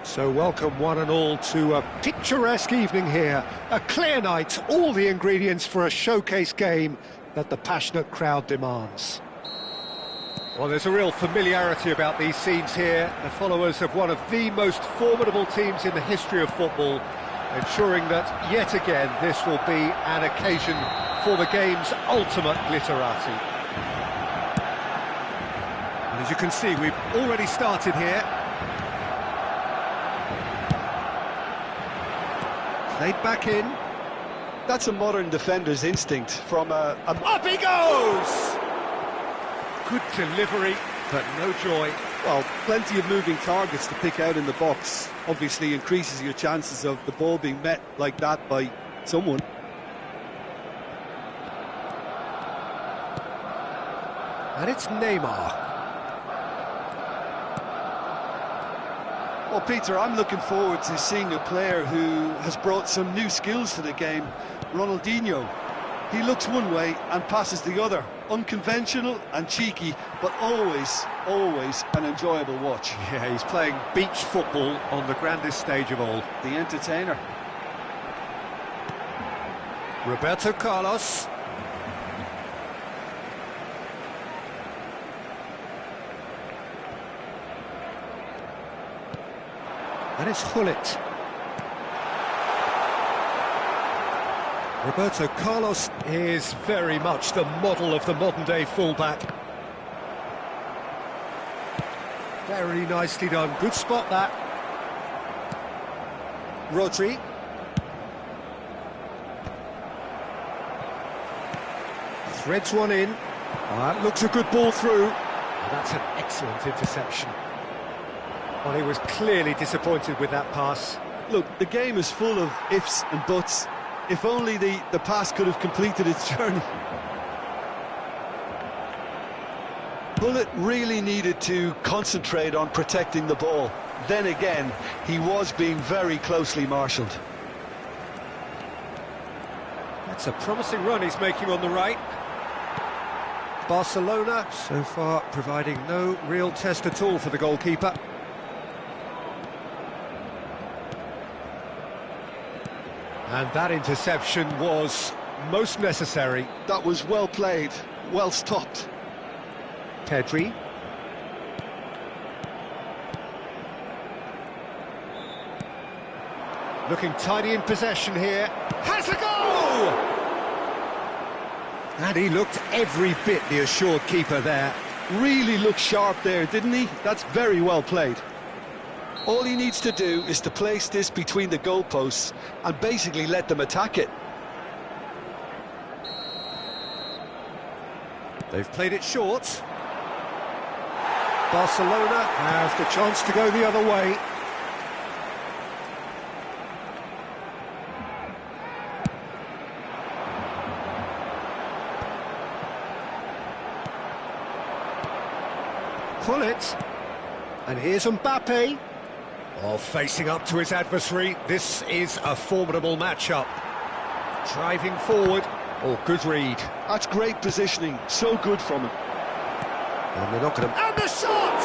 So welcome one and all to a picturesque evening here, a clear night, all the ingredients for a showcase game that the passionate crowd demands. Well, there's a real familiarity about these scenes here, the followers of one of the most formidable teams in the history of football, ensuring that yet again this will be an occasion for the game's ultimate glitterati. And as you can see, we've already started here. Played back in. That's a modern defender's instinct from a... Up he goes! Good delivery, but no joy. Well, plenty of moving targets to pick out in the box. Obviously increases your chances of the ball being met like that by someone. And it's Neymar. Well, Peter, I'm looking forward to seeing a player who has brought some new skills to the game. Ronaldinho. He looks one way and passes the other. Unconventional and cheeky, but always an enjoyable watch. Yeah, he's playing beach football on the grandest stage of all. The entertainer. Roberto Carlos. And it's Hullet. Roberto Carlos is very much the model of the modern-day fullback. Very nicely done. Good spot, that. Rodri. Threads one in. Oh, that looks a good ball through. Oh, that's an excellent interception. Well, he was clearly disappointed with that pass. Look, the game is full of ifs and buts. If only the pass could have completed its journey. Hullet really needed to concentrate on protecting the ball. Then again, he was being very closely marshalled. That's a promising run he's making on the right. Barcelona, so far, providing no real test at all for the goalkeeper. And that interception was most necessary. That was well played, well stopped. Pedri. Looking tidy in possession here. Has a goal! And he looked every bit the assured keeper there. Really looked sharp there, didn't he? That's very well played. All he needs to do is to place this between the goalposts and basically let them attack it. They've played it short. Barcelona have the chance to go the other way. Pull it. And here's Mbappe. Oh, facing up to his adversary. This is a formidable matchup. Driving forward. Oh, good read. That's great positioning. So good from him. And they're not going to... And the shot!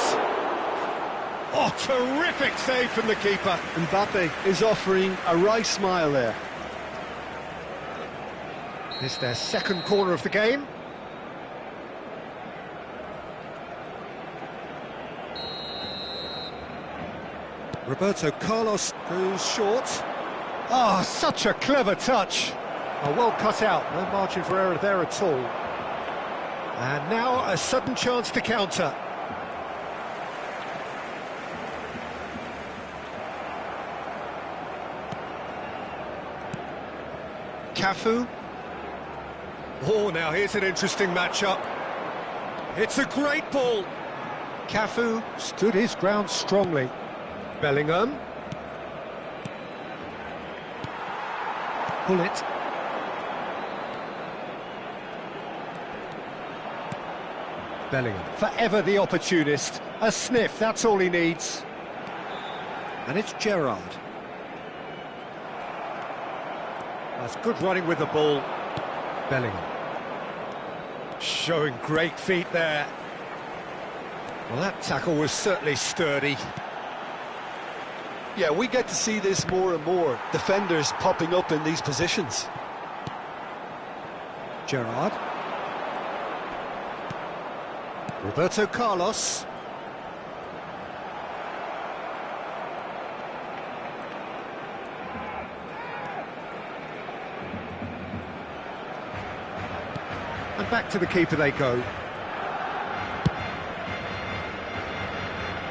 Oh, terrific save from the keeper. Mbappe is offering a right smile there. It's their second corner of the game. Roberto Carlos goes short. Ah, such a clever touch. Oh, well cut out. No margin for error there at all. And now a sudden chance to counter. Cafu. Oh, now here's an interesting matchup. It's a great ball. Cafu stood his ground strongly. Bellingham. Pull it. Bellingham, forever the opportunist. A sniff, that's all he needs. And it's Gerrard. That's good running with the ball. Bellingham. Showing great feet there. Well, that tackle was certainly sturdy. Yeah, we get to see this more and more. Defenders popping up in these positions. Gerrard. Roberto Carlos. And back to the keeper they go.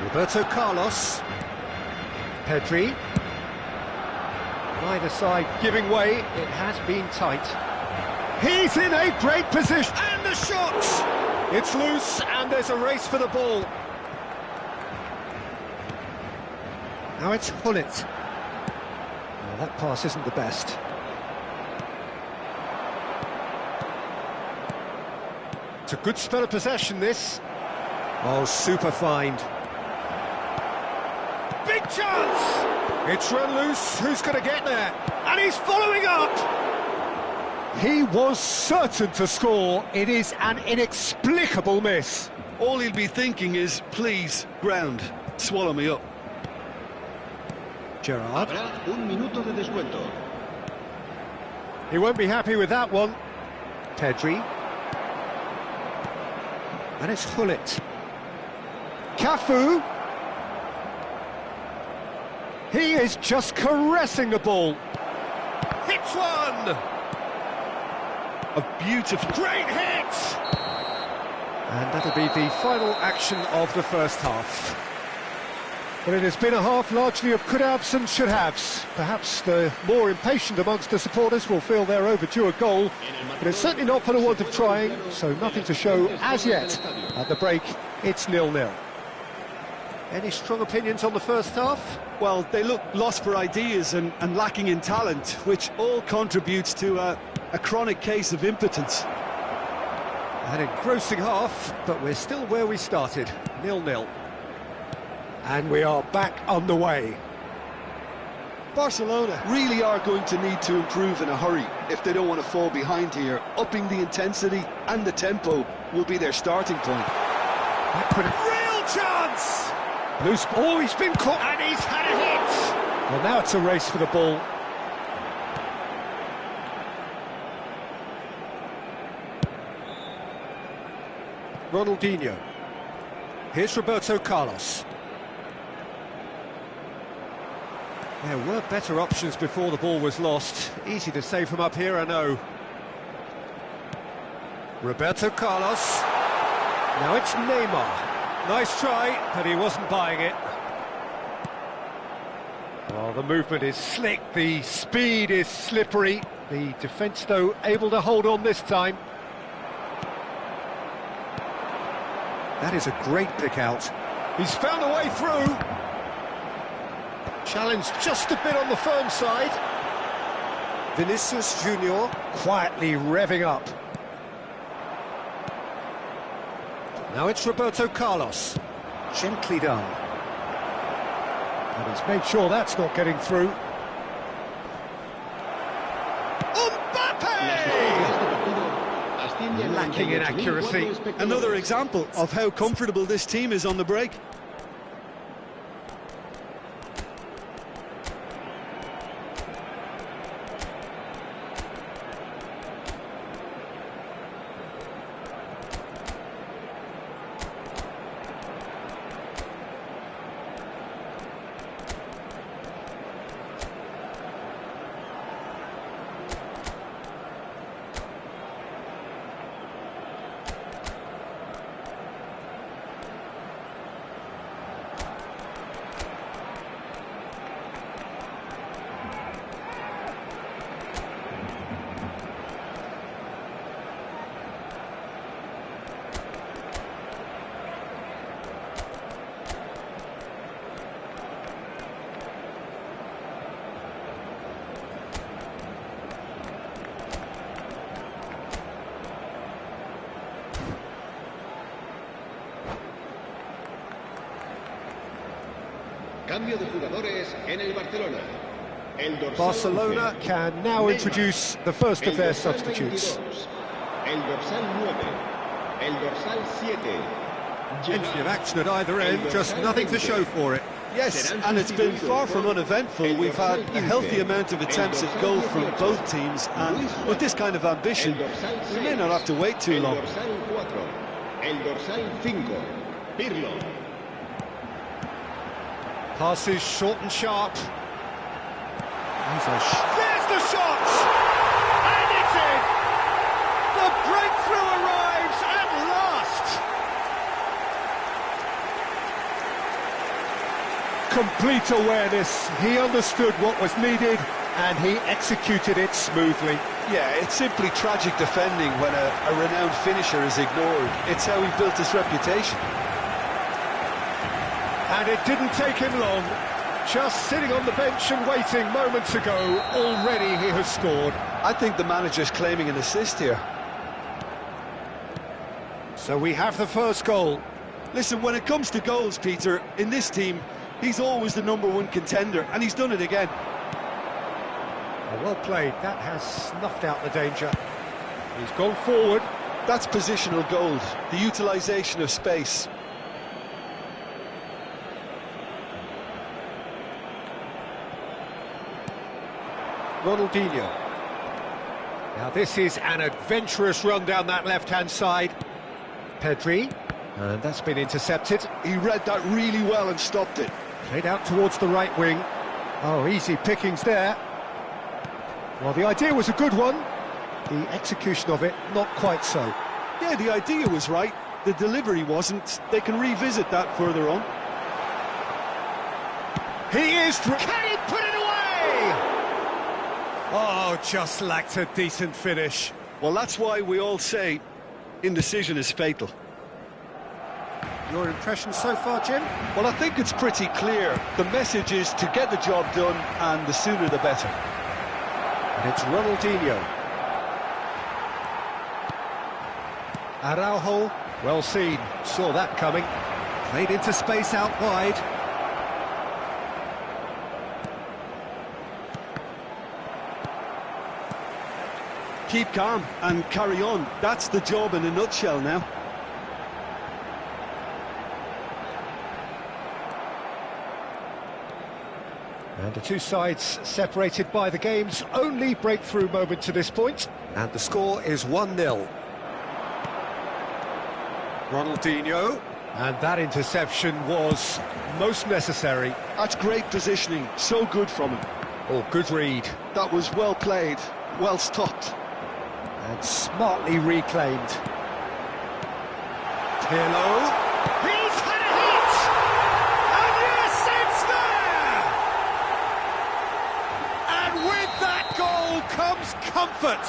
Roberto Carlos. Pedri. Neither side giving way. It has been tight. He's in a great position. And the shot! It's loose, and there's a race for the ball. Now it's Hullet. Well, that pass isn't the best. It's a good spell of possession, this. Oh, super find. Big chance! It's run loose. Who's going to get there? And he's following up! He was certain to score. It is an inexplicable miss. All he'll be thinking is, please, ground, swallow me up. Gerrard. Habrá un minuto de descuento. He won't be happy with that one. Pedri. And it's Hullet. Cafu. He is just caressing the ball. Hits one! A beautiful... Great hit! And that'll be the final action of the first half. Well, it has been a half largely of could-haves and should-haves. Perhaps the more impatient amongst the supporters will feel they're overdue a goal, but it's certainly not for the want of trying, so nothing to show as yet. At the break, it's 0-0. Any strong opinions on the first half? Well, they look lost for ideas and lacking in talent, which all contributes to a chronic case of impotence. An engrossing half, but we're still where we started, 0-0. And we are back underway. Barcelona really are going to need to improve in a hurry if they don't want to fall behind here. Upping the intensity and the tempo will be their starting point. That could have... Real chance! Loose... Oh, he's been caught and he's had a hit! Well, now it's a race for the ball. Ronaldinho. Here's Roberto Carlos. There were better options before the ball was lost. Easy to say from up here, I know. Roberto Carlos. Now it's Neymar. Nice try, but he wasn't buying it. Well, the movement is slick, the speed is slippery. The defence, though, able to hold on this time. That is a great pick out. He's found a way through. Challenge just a bit on the firm side. Vinicius Junior quietly revving up. Now it's Roberto Carlos. Gently done. And he's made sure that's not getting through. Lacking in accuracy. Another example of how comfortable this team is on the break. Cambio de jugadores en el Barcelona. El dorsal Barcelona 11, can now Neymar. introduce the first of El their dorsal substitutes. 22, el dorsal 9. El dorsal 7. Plenty of action at either end, just nothing to show for it. Yes, and it's been far from uneventful. We've had a healthy amount of attempts at goal from both teams, and with this kind of ambition, we may not have to wait too long. El dorsal 4. El dorsal 5. Pirlo. Passes short and sharp. There's the shot! And it's in! The breakthrough arrives at last! Complete awareness. He understood what was needed and he executed it smoothly. Yeah, it's simply tragic defending when a renowned finisher is ignored. It's how he built his reputation. And it didn't take him long. Just sitting on the bench and waiting moments ago, already he has scored. I think the manager's claiming an assist here. So we have the first goal. Listen, when it comes to goals, Peter, in this team, he's always the #1 contender, and he's done it again. Well played, that has snuffed out the danger. He's gone forward. That's positional gold, the utilisation of space. Ronaldinho. Now this is an adventurous run down that left-hand side. Pedri, and that's been intercepted. He read that really well and stopped it. Played out towards the right wing. Oh, easy pickings there. Well, the idea was a good one. The execution of it, not quite so. Yeah, the idea was right. The delivery wasn't. They can revisit that further on. He is... Can he put it away? Oh, just lacked a decent finish. Well, that's why we all say indecision is fatal. Your impression so far, Jim? Well, I think it's pretty clear. The message is to get the job done, and the sooner the better. And it's Ronaldinho. Araujo, well seen, saw that coming. Played into space out wide. Keep calm and carry on. That's the job in a nutshell now. And the two sides separated by the game's only breakthrough moment to this point. And the score is 1-0. Ronaldinho. And that interception was most necessary. That's great positioning. So good from him. Oh, good read. That was well played. Well stopped. And smartly reclaimed. Pirlo. He's had a hit! And yes, it's there! And with that goal comes comfort.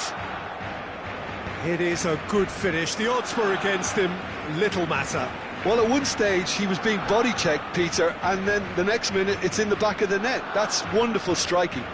It is a good finish. The odds were against him. Little matter. Well, at one stage, he was being body-checked, Peter, and then the next minute, it's in the back of the net. That's wonderful striking.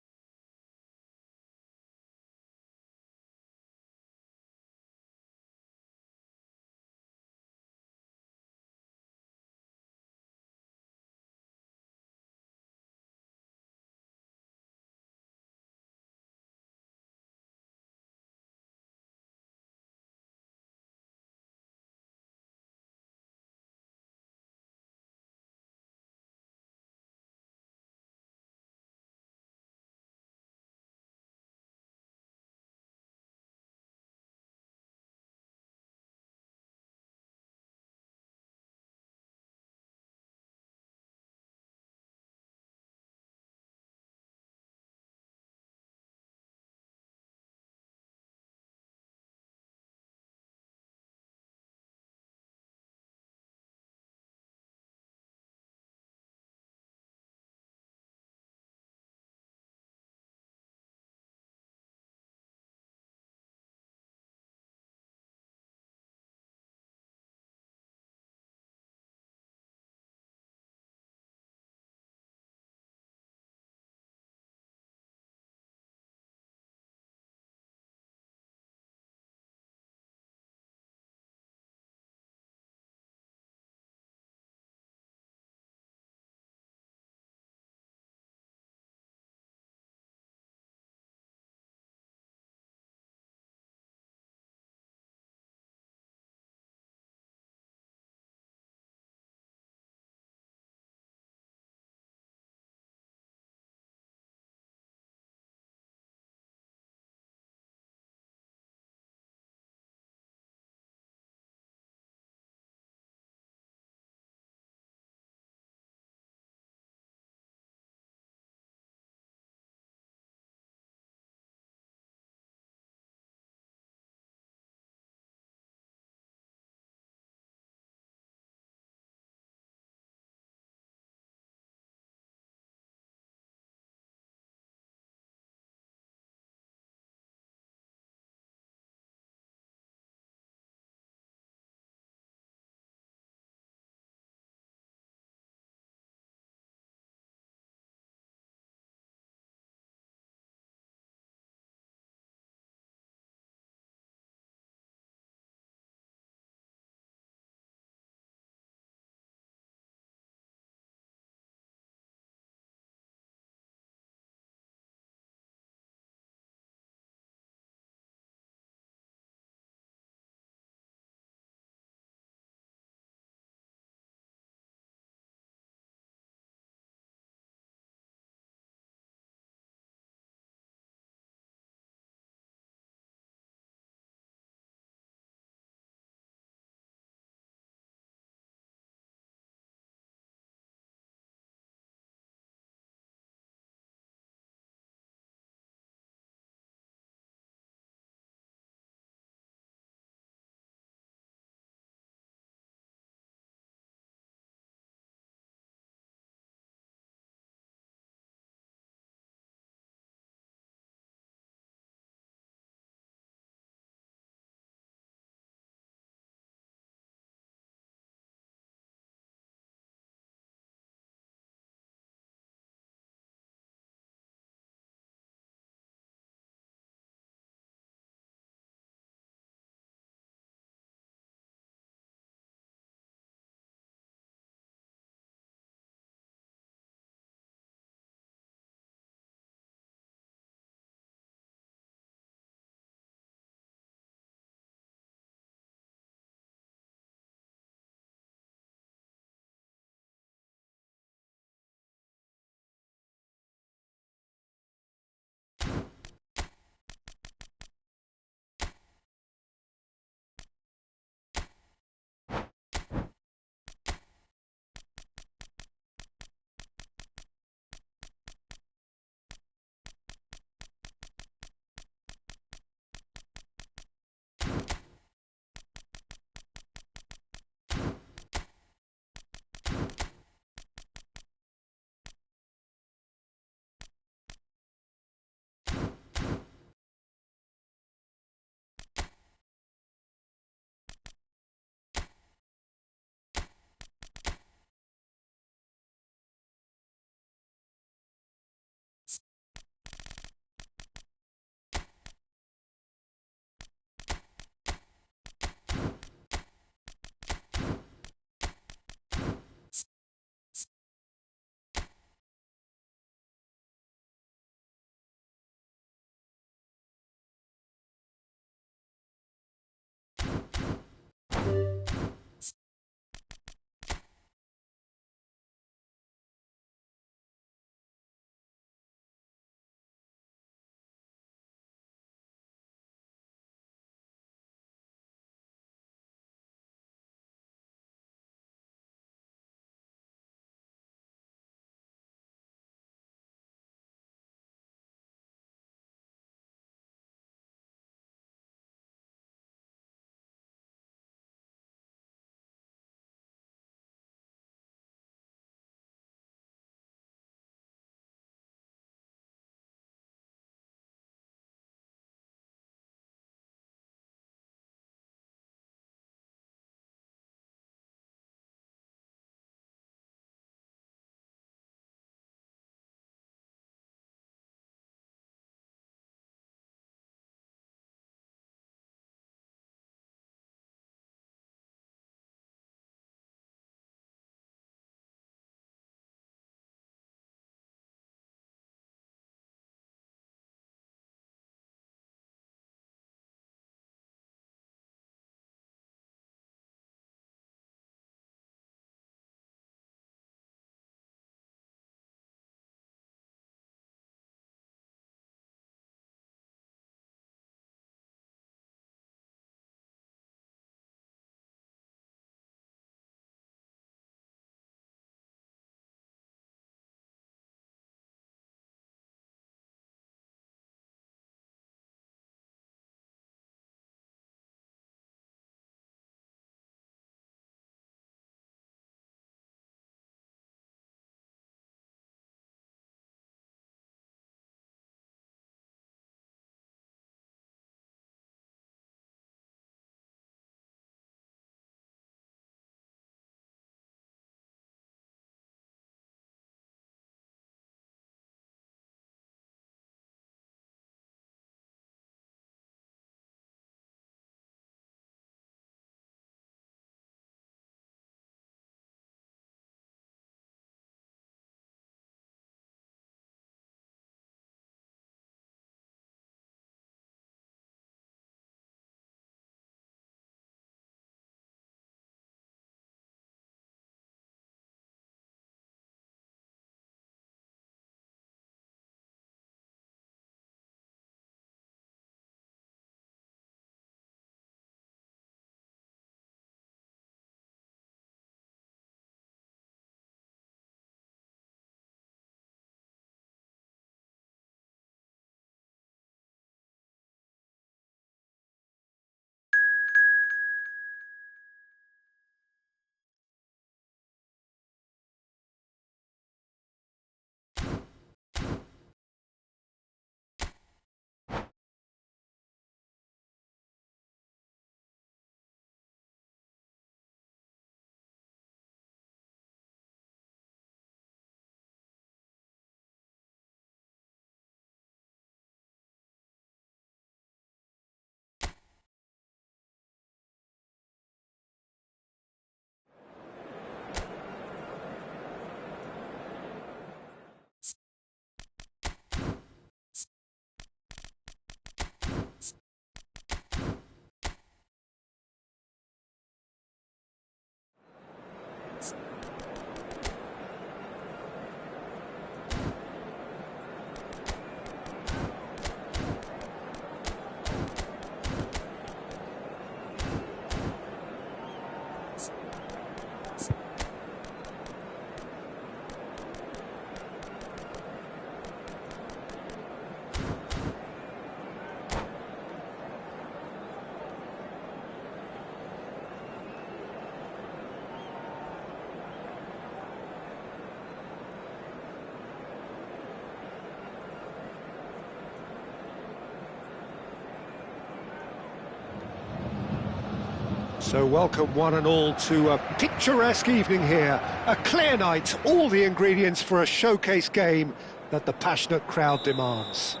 So welcome one and all to a picturesque evening here. A clear night, all the ingredients for a showcase game that the passionate crowd demands.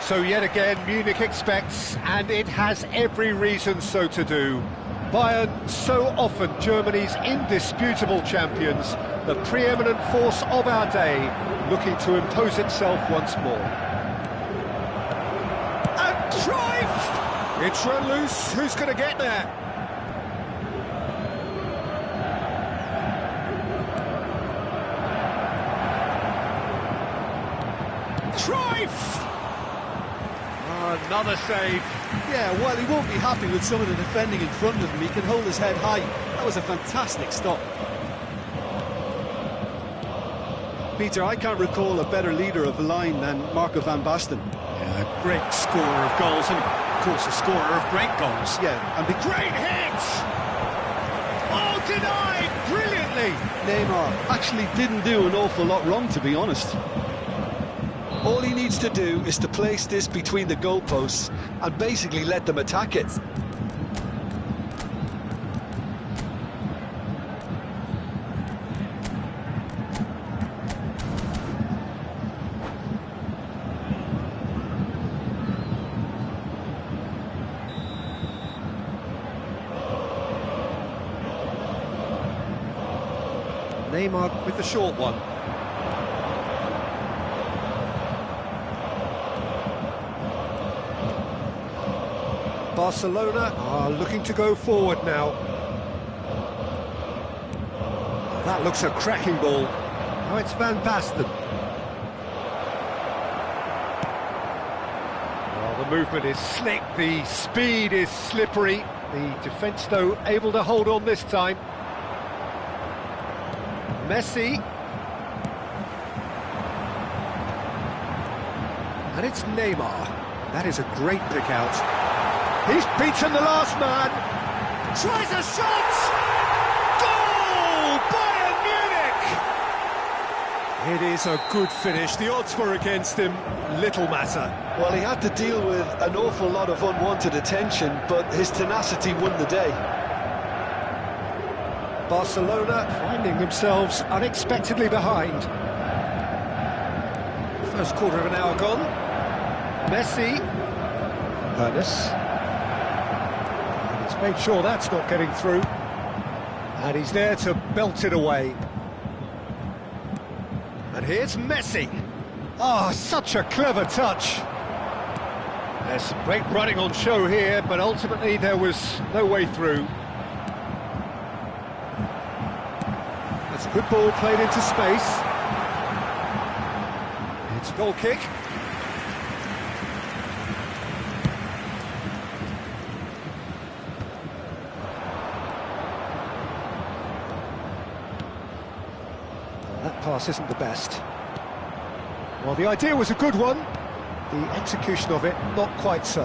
So yet again, Munich expects, and it has every reason so to do. Bayern, so often Germany's indisputable champions, the preeminent force of our day, looking to impose itself once more. And Cruyff! It's run loose, who's going to get there? Cruyff! Another save. Yeah, while he won't be happy with some of the defending in front of him, he can hold his head high. That was a fantastic stop. Peter, I can't recall a better leader of the line than Marco van Basten. Yeah, a great scorer of goals, and of course a scorer of great goals. Yeah, and the Great hit! Oh, denied brilliantly! Neymar actually didn't do an awful lot wrong, to be honest. All he needs to do is to place this between the goalposts and basically let them attack it. Neymar with the short one. Barcelona are looking to go forward now. That looks a cracking ball. Now it's Van Basten. Well, the movement is slick, the speed is slippery. The defence, though, able to hold on this time. Messi. And it's Neymar. That is a great pick out. He's beaten the last man. Tries a shot. Goal! Bayern Munich! It is a good finish. The odds were against him. Little matter. Well, he had to deal with an awful lot of unwanted attention, but his tenacity won the day. Barcelona finding themselves unexpectedly behind. First quarter of an hour gone. Messi. Ernest. Made sure that's not getting through, and he's there to belt it away. And here's Messi. Oh, such a clever touch. There's some great running on show here, but ultimately there was no way through. That's a good ball played into space. It's a goal kick. That pass isn't the best. Well, the idea was a good one. The execution of it, not quite so.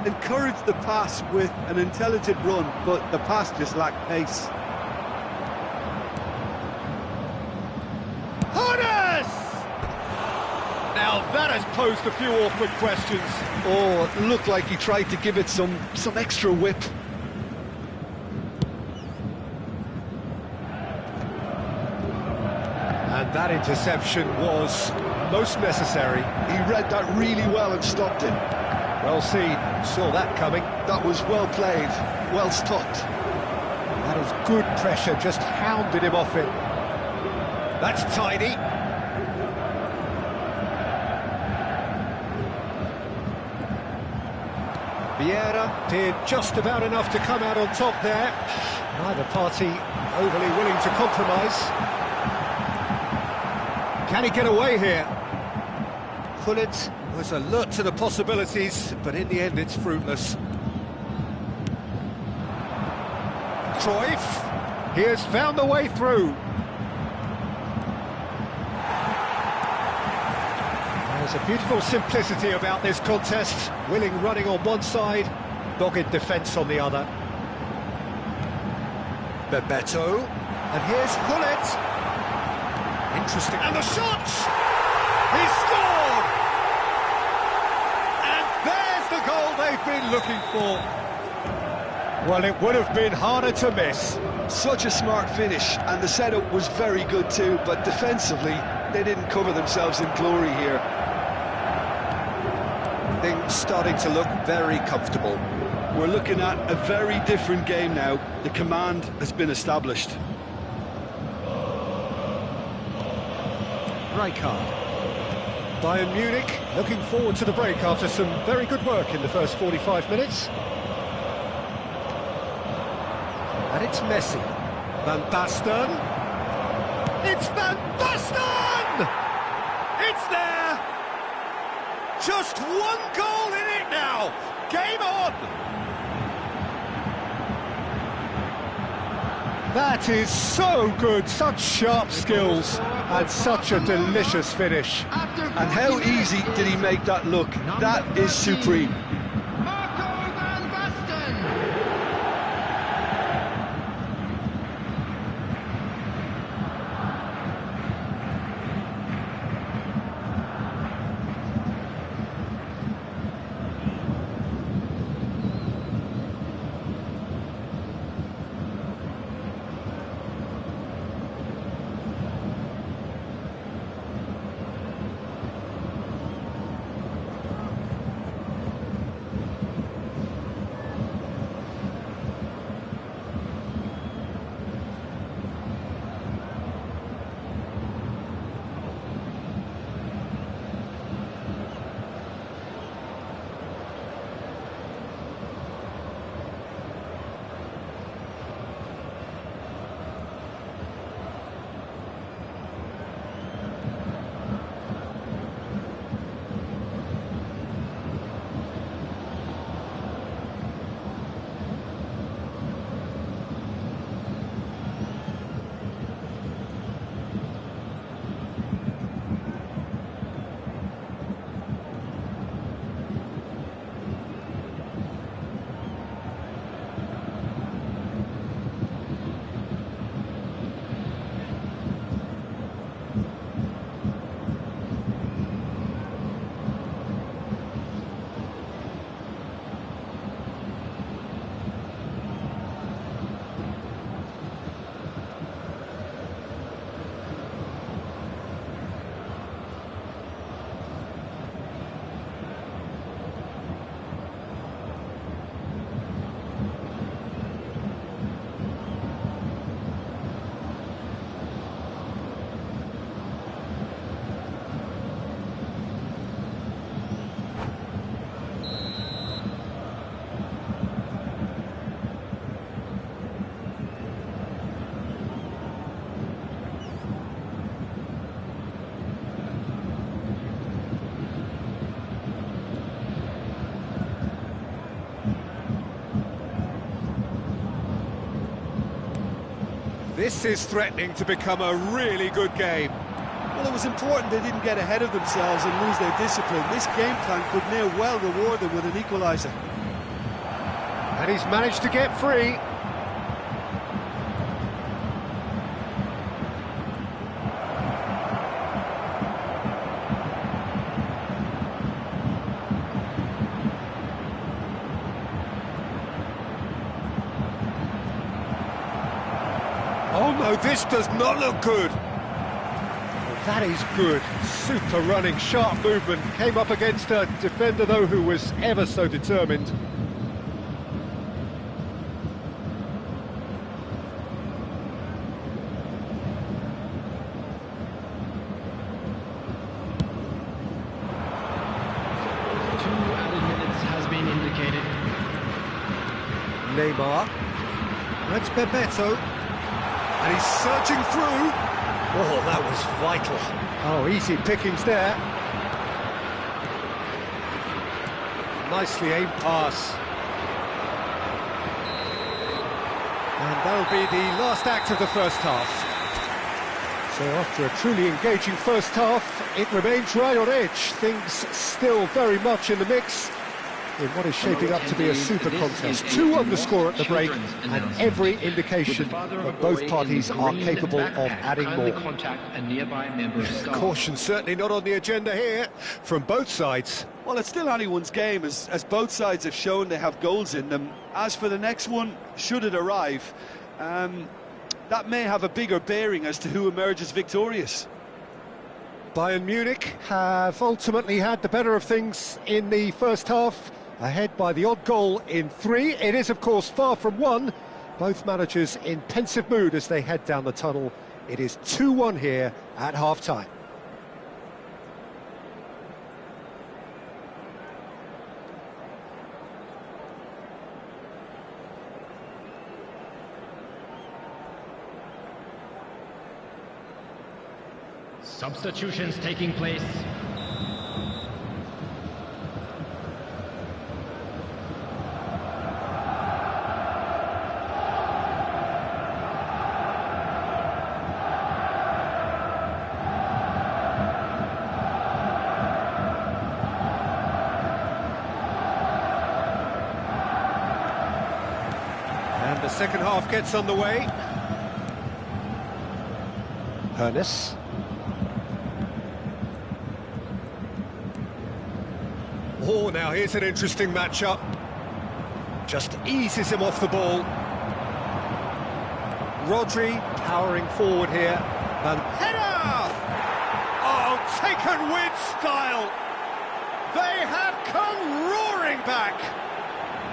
Encouraged the pass with an intelligent run, but the pass just lacked pace. Horace! Now that has posed a few awkward questions. Oh, it looked like he tried to give it some extra whip. And that interception was most necessary. He read that really well and stopped it. Well seen, saw that coming. That was well played, well stopped. That is good pressure, just hounded him off it. That's tidy. Vieira did just about enough to come out on top there. Neither party overly willing to compromise. Can he get away here? Gullit was alert to the possibilities, but in the end it's fruitless. Cruyff, he has found the way through. There's a beautiful simplicity about this contest. Willing running on one side, dogged defence on the other. Bebeto, and here's Gullit. Interesting, and the shot! He scored! And there's the goal they've been looking for. Well, it would have been harder to miss. Such a smart finish, and the setup was very good too, but defensively, they didn't cover themselves in glory here. Things starting to look very comfortable. We're looking at a very different game now. The command has been established. Rijkaard. Bayern Munich looking forward to the break after some very good work in the first 45 minutes. And it's Messi. Van Basten. It's Van Basten! It's there! Just one goal in it now! Game on! That is so good, such sharp skills, and such a delicious finish. And how easy did he make that look? That is supreme. This is threatening to become a really good game. Well, it was important they didn't get ahead of themselves and lose their discipline. This game plan could now well reward them with an equaliser. And he's managed to get free. Oh no, this does not look good. Well, that is good. Super running, sharp movement. Came up against a defender, though, who was ever so determined. Neymar. That's Bebeto. And he's surging through. Oh, that was vital. Oh, easy pickings there. Nicely aimed pass. And that'll be the last act of the first half. So after a truly engaging first half, it remains right on edge. Things still very much in the mix in what is shaping up to be a super contest. 2 on the score at the break, and every indication that both parties are capable of adding more. Caution certainly not on the agenda here from both sides. Well, it's still anyone's game, as both sides have shown they have goals in them. As for the next one, should it arrive, that may have a bigger bearing as to who emerges victorious. Bayern Munich have ultimately had the better of things in the first half, ahead by the odd goal in 3. It is, of course, far from 1. Both managers in pensive mood as they head down the tunnel. It is 2-1 here at half-time. Substitutions taking place. And the second half gets underway. Hernes. Oh, now here's an interesting matchup. Just eases him off the ball. Rodri powering forward here. And header! Oh, taken with style. They have come roaring back.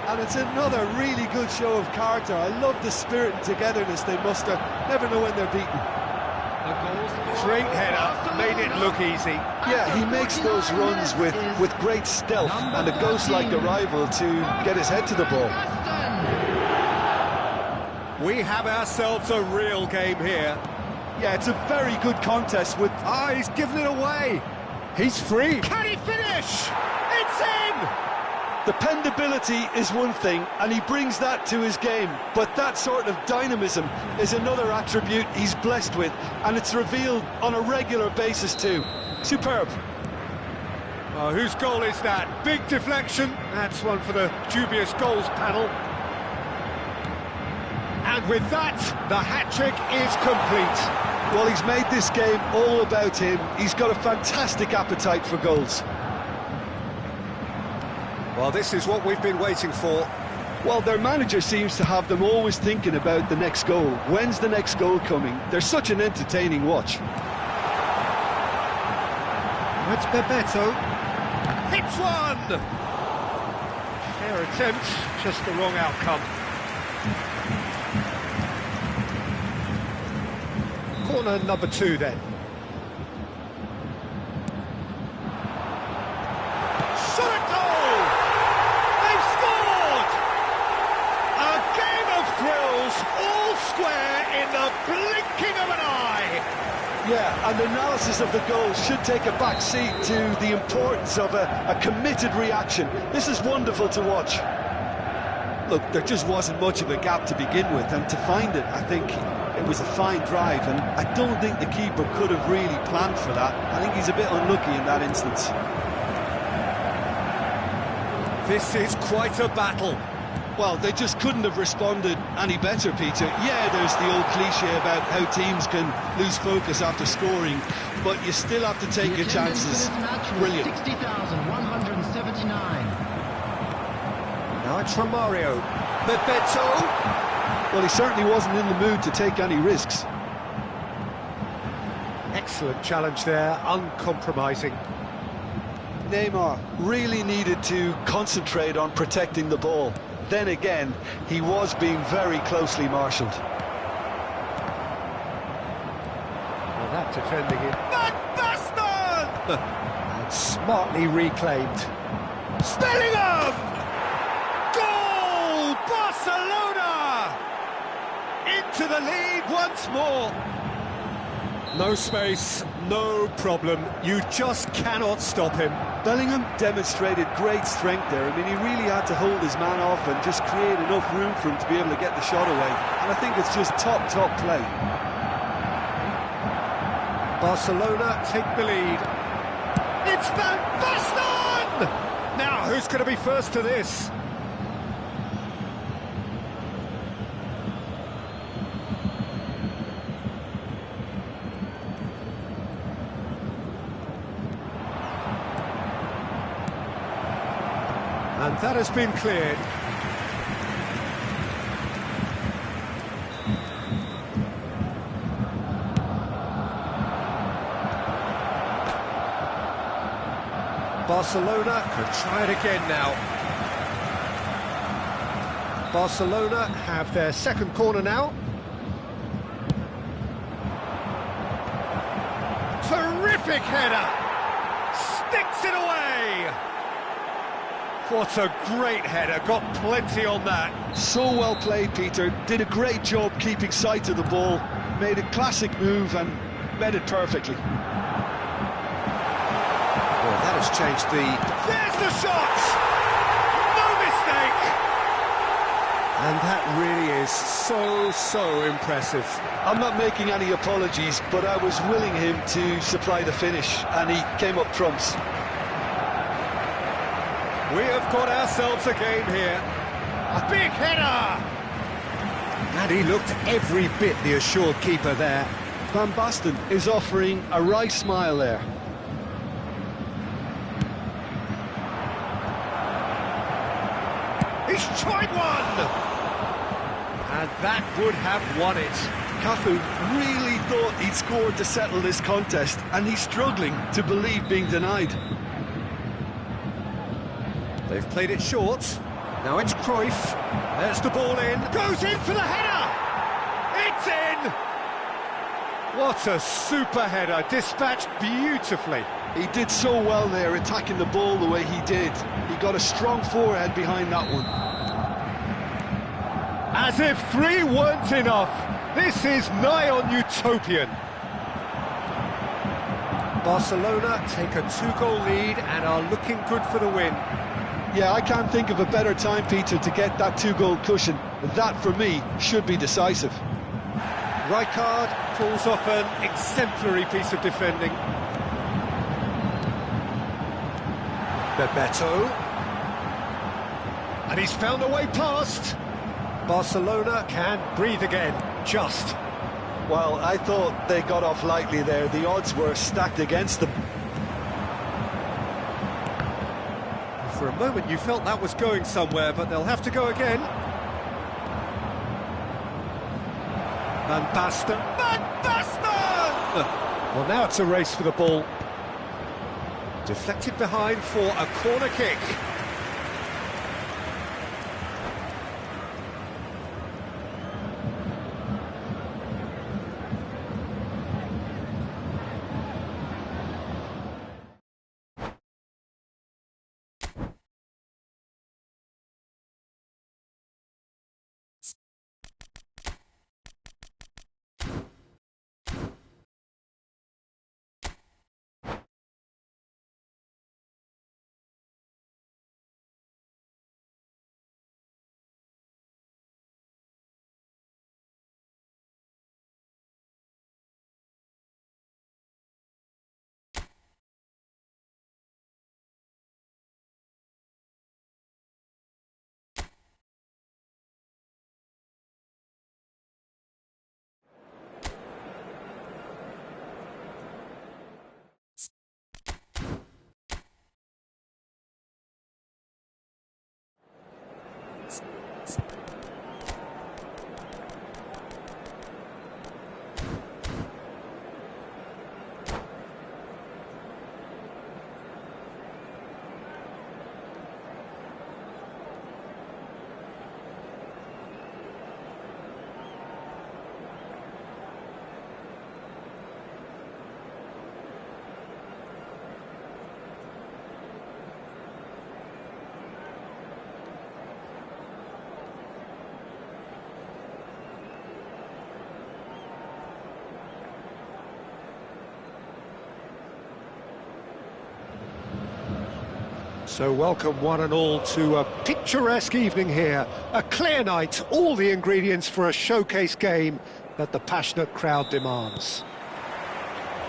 And it's another really good show of character. I love the spirit and togetherness they muster. Never know when they're beaten. Great header, made it look easy. Yeah, he makes those runs with great stealth and a ghost-like arrival to get his head to the ball. We have ourselves a real game here. Yeah, it's a very good contest with... Ah, he's given it away. He's free. Can he finish? It's in! Dependability is one thing, and he brings that to his game, but that sort of dynamism is another attribute he's blessed with, and it's revealed on a regular basis too. Superb. Oh, whose goal is that? Big deflection. That's one for the dubious goals panel. And with that, the hat-trick is complete. Well, he's made this game all about him. He's got a fantastic appetite for goals. Well, this is what we've been waiting for. Well, their manager seems to have them always thinking about the next goal. When's the next goal coming? They're such an entertaining watch. It's Bebeto. Hits one! Fair attempt, just the wrong outcome. Corner number 2 then. Blinking of an eye! Yeah, and analysis of the goal should take a back seat to the importance of a committed reaction. This is wonderful to watch. Look, there just wasn't much of a gap to begin with, and to find it, I think it was a fine drive, and I don't think the keeper could have really planned for that. I think he's a bit unlucky in that instance. This is quite a battle. Well, they just couldn't have responded any better, Peter. Yeah, there's the old cliche about how teams can lose focus after scoring, but you still have to take your chances. Brilliant. 60,179. Now it's from Mario. Bebeto. Well, he certainly wasn't in the mood to take any risks. Excellent challenge there, uncompromising. Neymar really needed to concentrate on protecting the ball. Then again, he was being very closely marshalled. Well, that defending it. Van Basten! And smartly reclaimed. Bellingham! Goal! Barcelona! Into the lead once more. No space, no problem. You just cannot stop him. Bellingham demonstrated great strength there. I mean, he really had to hold his man off and just create enough room for him to be able to get the shot away. And I think it's just top play. Barcelona take the lead. It's Van Basten! Now, who's going to be first to this? And that has been cleared. Barcelona could try it again now. Barcelona have their second corner now. Terrific header! Sticks it away! What a great header, got plenty on that. So well played, Peter. Did a great job keeping sight of the ball. Made a classic move and met it perfectly. Well, that has changed the... There's the shot! No mistake! And that really is so impressive. I'm not making any apologies, but I was willing him to supply the finish, and he came up trumps. We have got ourselves a game here. A big header! And he looked every bit the assured keeper there. Van Basten is offering a right smile there. He's tried one! And that would have won it. Cafu really thought he'd scored to settle this contest, and he's struggling to believe being denied. They've played it short. Now it's Cruyff. There's the ball in. Goes in for the header! It's in! What a super header, dispatched beautifully. He did so well there, attacking the ball the way he did. He got a strong forehead behind that one. As if 3 weren't enough. This is nigh on utopian. Barcelona take a 2-goal lead and are looking good for the win. Yeah, I can't think of a better time, Peter, to get that 2-goal cushion. That, for me, should be decisive. Rijkaard pulls off an exemplary piece of defending. Bebeto. And he's found a way past. Barcelona can breathe again, just. Well, I thought they got off lightly there. The odds were stacked against them. For a moment you felt that was going somewhere, but they'll have to go again. Van Basten. Van Basten! Well, now it's a race for the ball. Deflected behind for a corner kick. So welcome one and all to a picturesque evening here. A clear night, all the ingredients for a showcase game that the passionate crowd demands.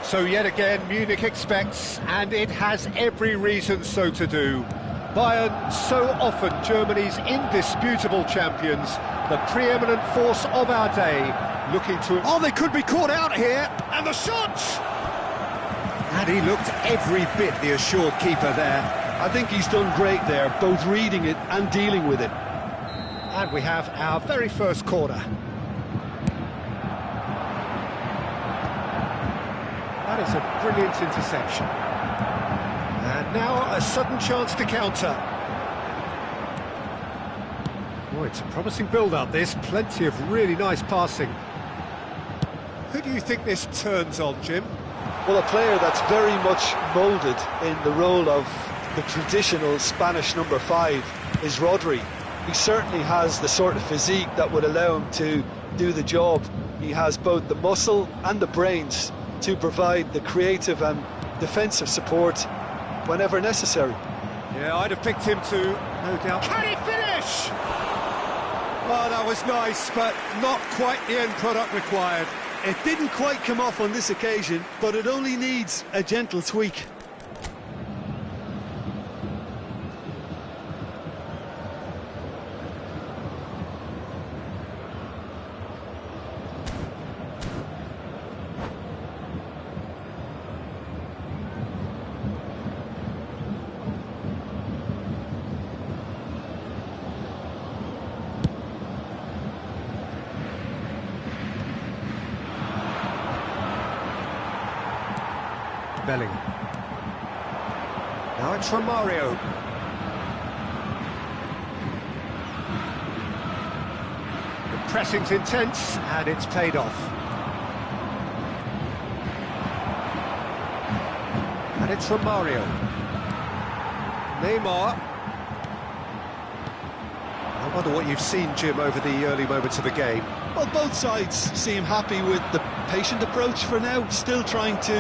So yet again, Munich expects, and it has every reason so to do. Bayern, so often Germany's indisputable champions, the preeminent force of our day, looking to... Oh, they could be caught out here! And the shot! And he looked every bit the assured keeper there. I think he's done great there, both reading it and dealing with it. And we have our very first corner. That is a brilliant interception. And now a sudden chance to counter. Oh, it's a promising build-up, this. Plenty of really nice passing. Who do you think this turns on, Jim? Well, a player that's very much moulded in the role of the traditional Spanish number 5 is Rodri. He certainly has the sort of physique that would allow him to do the job. He has both the muscle and the brains to provide the creative and defensive support whenever necessary. Yeah, I'd have picked him too, no doubt. Can he finish? Oh, that was nice, but not quite the end product required. It didn't quite come off on this occasion, but it only needs a gentle tweak. Bellingham. Now it's Romario. The pressing's intense, and it's paid off. And it's Romario. Neymar. I wonder what you've seen, Jim, over the early moments of the game. Well, both sides seem happy with the patient approach for now, still trying to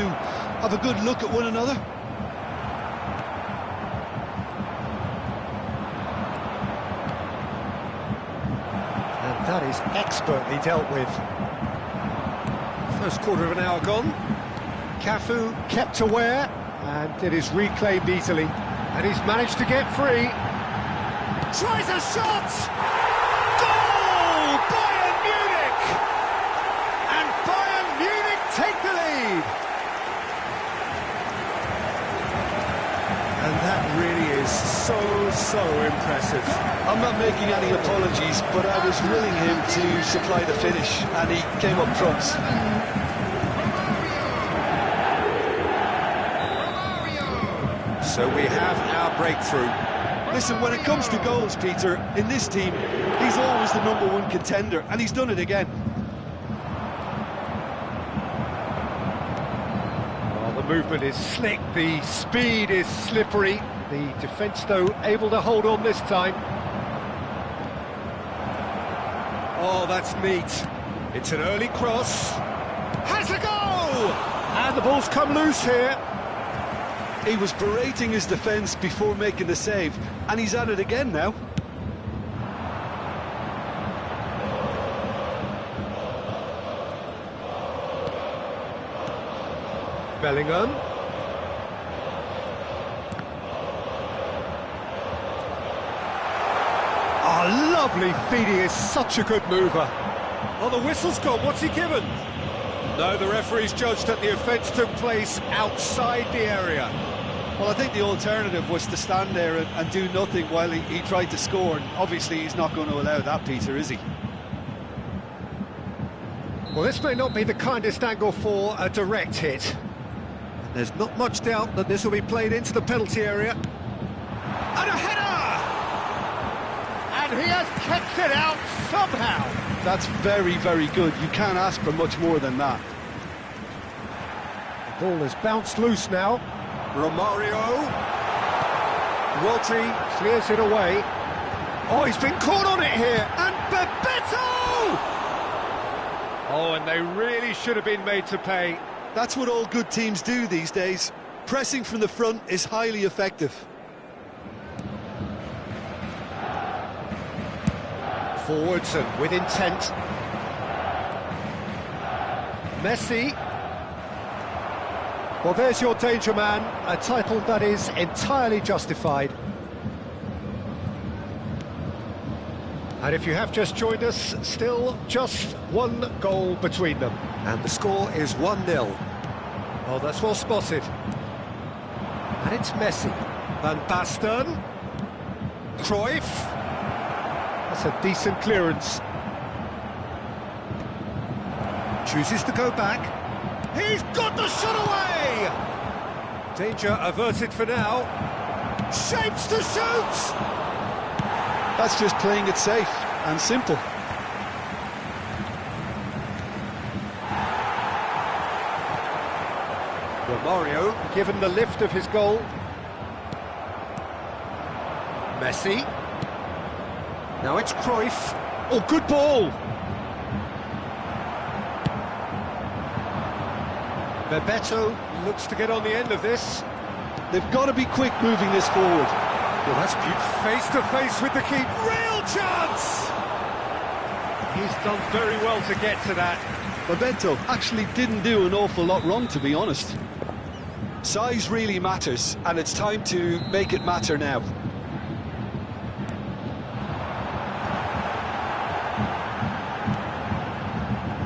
have a good look at one another. And that is expertly dealt with. First quarter of an hour gone. Cafu kept aware, and it is reclaimed easily. And he's managed to get free. Tries a shot! Goal! Bayern Munich! And Bayern Munich take the lead! And that really is so impressive. I'm not making any apologies, but I was willing him to supply the finish, and he came up trumps. So we have our breakthrough. Listen, when it comes to goals, Peter, in this team, he's always the #1 contender, and he's done it again. Well, the movement is slick, the speed is slippery. The defence, though, able to hold on this time. Oh, that's neat. It's an early cross. Has a go! And the ball's come loose here. He was berating his defence before making the save, and he's at it again now. Bellingham. Oh, lovely feeding, is such a good mover. Oh, the whistle's gone, what's he given? No, the referee's judged that the offence took place outside the area. Well, I think the alternative was to stand there and do nothing while he tried to score, and obviously he's not going to allow that, Peter, is he? Well, this may not be the kindest angle for a direct hit. There's not much doubt that this will be played into the penalty area. And a header! And he has kept it out somehow. That's very, very good. You can't ask for much more than that. The ball has bounced loose now. Romario. Rodri clears it away. Oh, he's been caught on it here. And Bebeto! Oh, and they really should have been made to pay. That's what all good teams do these days. Pressing from the front is highly effective. Forwards and with intent. Messi. Well, there's your danger man, a title that is entirely justified. And if you have just joined us, still just one goal between them. And the score is 1-0. Oh, that's well spotted. And it's Messi. Van Basten. Cruyff. That's a decent clearance. Chooses to go back. He's got the shot away! Danger averted for now. Shapes to shoot! That's just playing it safe and simple. Romario given the lift of his goal. Messi. Now it's Cruyff. Oh, good ball! Bebeto looks to get on the end of this. They've got to be quick moving this forward. Well, that's beautiful. Face to face with the keeper. Real chance! He's done very well to get to that. Bebeto actually didn't do an awful lot wrong, to be honest. Size really matters, and it's time to make it matter now.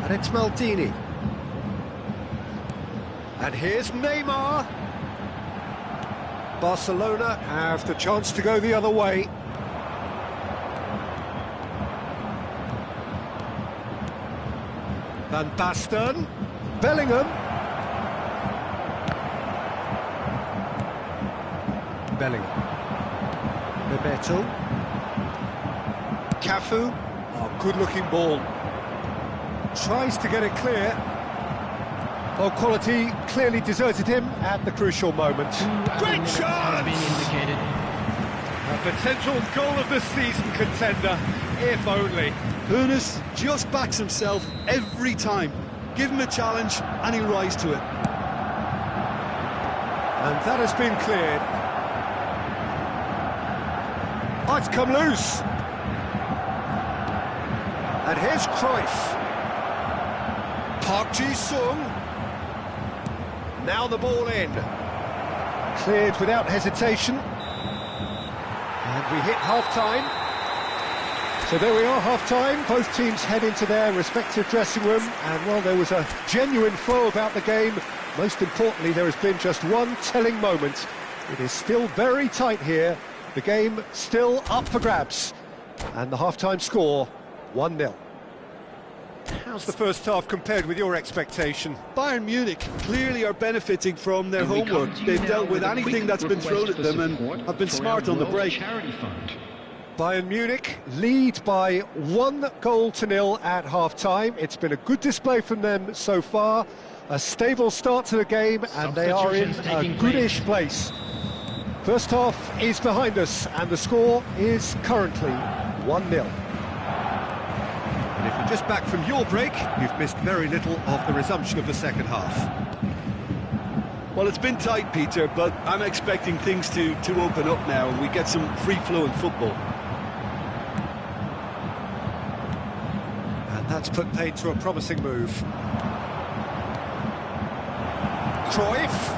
And it's Maldini. And here's Neymar. Barcelona have the chance to go the other way. Van Basten. Bellingham. Bellingham. Bebeto. Cafu. Oh, good-looking ball. Tries to get it clear. Well, quality clearly deserted him at the crucial moment. Great chance! A potential goal of the season contender, if only. Hoeneß just backs himself every time. Give him a challenge and he'll rise to it. And that has been cleared. Oh, it's come loose. And here's Cruyff. Park Ji-sung. Now the ball in. Cleared without hesitation. And we hit half-time. So there we are, half-time. Both teams head into their respective dressing room. And while there was a genuine flow about the game, most importantly, there has been just one telling moment. It is still very tight here. The game still up for grabs. And the half-time score, 1-0. How's the first half compared with your expectation? Bayern Munich clearly are benefiting from their homework. They've dealt with anything that's been thrown at them and have been smart on the break. Bayern Munich lead by 1-0 at half-time. It's been a good display from them so far. A stable start to the game, and they are in a goodish place. First half is behind us, and the score is currently 1-0. And if you're just back from your break, you've missed very little of the resumption of the second half. Well, it's been tight, Peter, but I'm expecting things to open up now and we get some free-flowing football. And that's put paid to a promising move. Cruyff.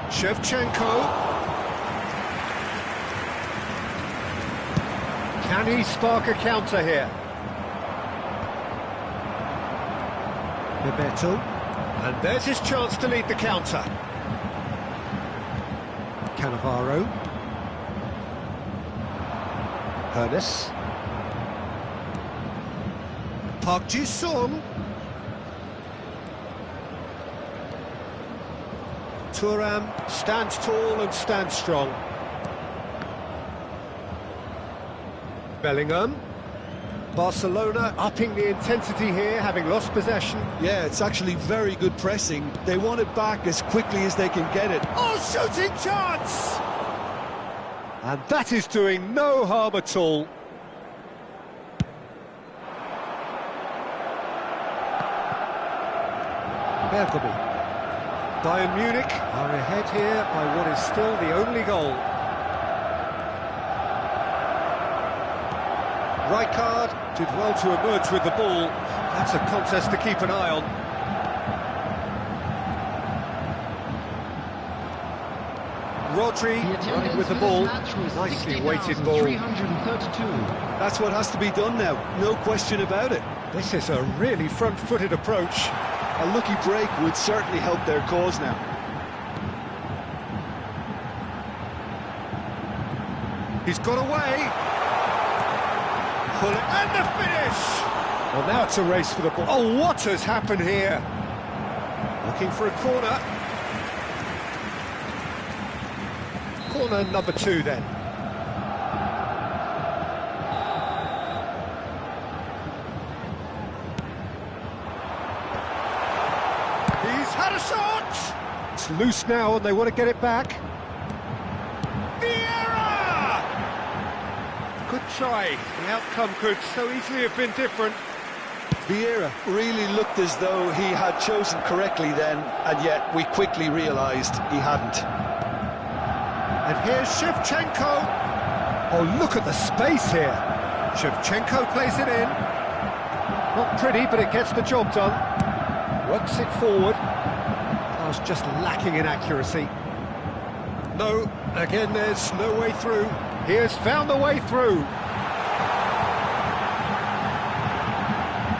Shevchenko. Can he spark a counter here? Bebeto. And there's his chance to lead the counter. Cannavaro. Hoeneß. Park Ji-sung. Thuram stands tall and stands strong. Bellingham. Barcelona upping the intensity here, having lost possession. Yeah, it's actually very good pressing. They want it back as quickly as they can get it. Oh, shooting chance! And that is doing no harm at all. Bergamy. Bayern Munich are ahead here by what is still the only goal. Rijkaard did well to emerge with the ball. That's a contest to keep an eye on. Rodri running with the ball. Nicely weighted ball. 332. That's what has to be done now, no question about it. This is a really front-footed approach. A lucky break would certainly help their cause now. He's got away. Pull it, and the finish! Well, now it's a race for the ball. Oh, what has happened here? Looking for a corner. Corner number 2 then. He's had a shot! It's loose now and they want to get it back. Vieira! Good try. The outcome could so easily have been different. Vieira really looked as though he had chosen correctly then, and yet we quickly realised he hadn't. And here's Shevchenko. Oh, look at the space here. Shevchenko plays it in. Not pretty, but it gets the job done. Works it forward. I was just lacking in accuracy. No, again, there's no way through. He has found the way through.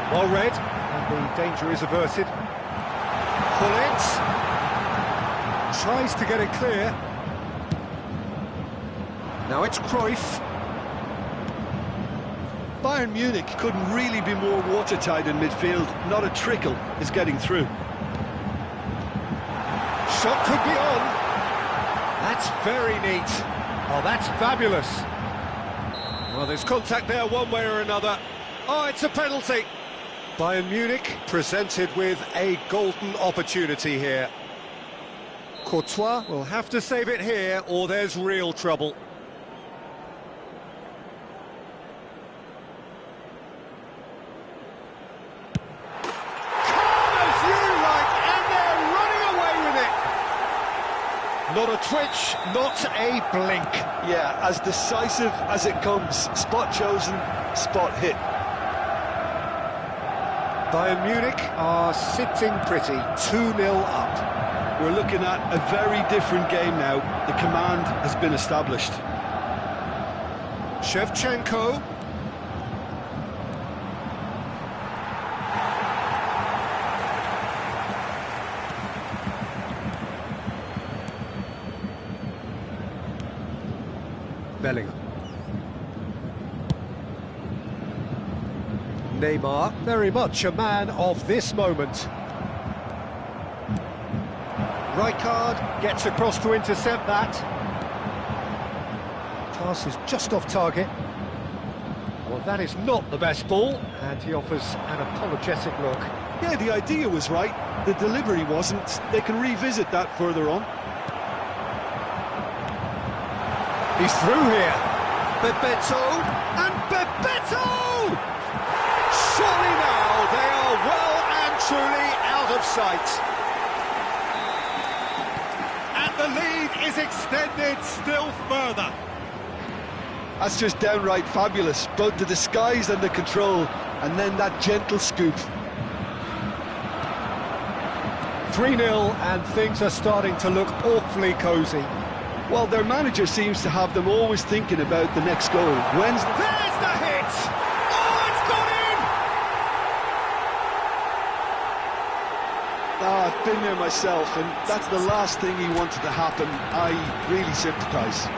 Well read, and the danger is averted. Pull it. Tries to get it clear. Now it's Cruyff. Bayern Munich couldn't really be more watertight in midfield. Not a trickle is getting through. Shot could be on. That's very neat. Oh, that's fabulous. Well, there's contact there one way or another. Oh, it's a penalty. Bayern Munich presented with a golden opportunity here. Courtois will have to save it here or there's real trouble. Not a twitch, not a blink. Yeah, as decisive as it comes. Spot chosen, spot hit. Bayern Munich are sitting pretty, 2-0 up. We're looking at a very different game now. The command has been established. Shevchenko. Bellingham. Neymar, very much a man of this moment. Rijkaard gets across to intercept that. Pass is just off target. Well, that is not the best ball, and he offers an apologetic look. Yeah, the idea was right. The delivery wasn't. They can revisit that further on. He's through here. Bebeto, and Bebeto! Surely now they are well and truly out of sight. And the lead is extended still further. That's just downright fabulous, both the disguise and the control, and then that gentle scoop. 3-0 and things are starting to look awfully cosy. Well, their manager seems to have them always thinking about the next goal. There's the hit! Oh, it's gone in! I've been there myself, and that's the last thing he wanted to happen. I really sympathise.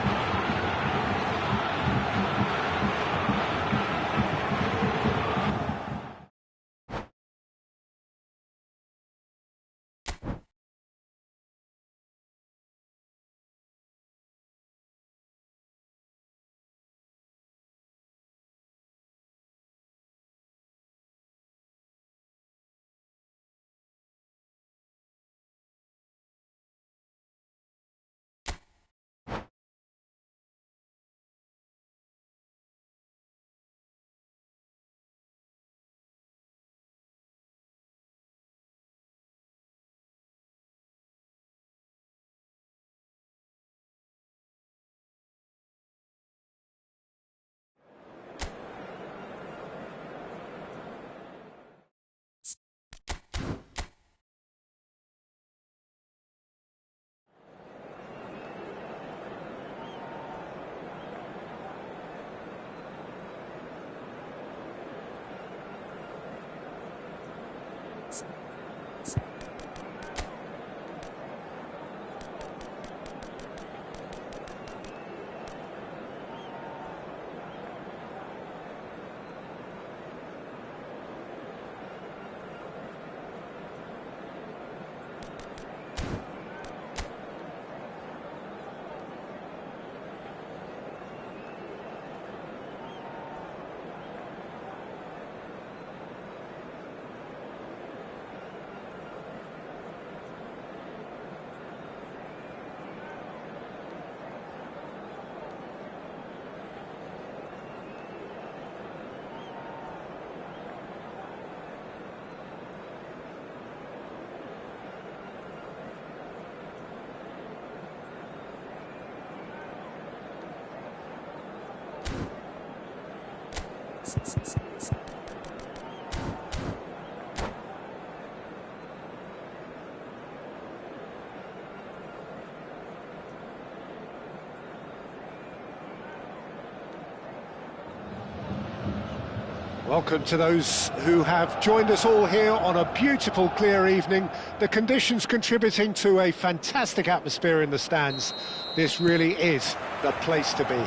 Welcome to those who have joined us all here on a beautiful, clear evening. The conditions contributing to a fantastic atmosphere in the stands. This really is the place to be.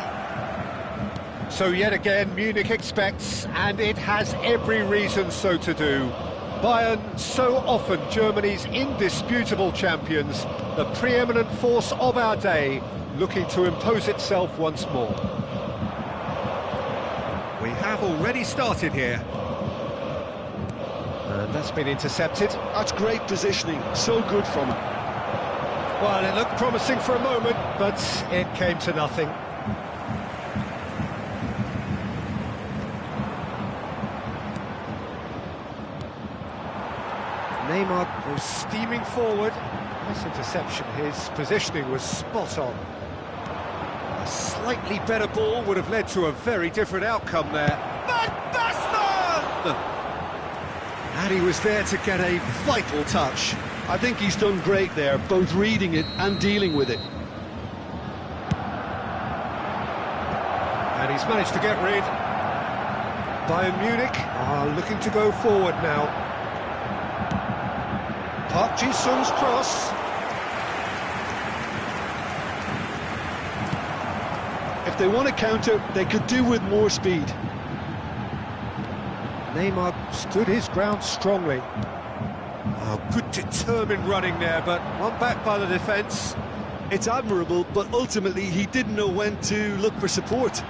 So yet again, Munich expects, and it has every reason so to do. Bayern, so often Germany's indisputable champions, the preeminent force of our day, looking to impose itself once more. We have already started here. And that's been intercepted. That's great positioning, so good from him. Well, it looked promising for a moment, but it came to nothing. Neymar goes steaming forward. Nice interception. His positioning was spot on. A slightly better ball would have led to a very different outcome there. Van Basten! And he was there to get a vital touch. I think he's done great there, both reading it and dealing with it. And he's managed to get rid. Bayern Munich are looking to go forward now. Park Ji-sung's cross. If they want to counter, they could do with more speed. Neymar stood his ground strongly. Oh, good determined running there, but one back by the defence. It's admirable, but ultimately he didn't know when to look for support.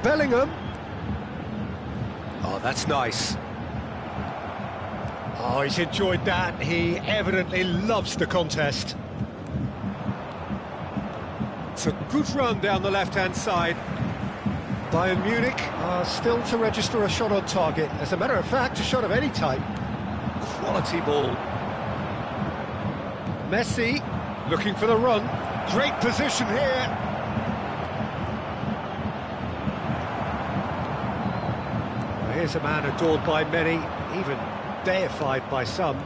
Bellingham. Oh, that's nice. Oh, he's enjoyed that. He evidently loves the contest. It's a good run down the left-hand side. Bayern Munich are still to register a shot on target. As a matter of fact, a shot of any type. Quality ball. Messi looking for the run. Great position here. Well, here's a man adored by many, even deified by some.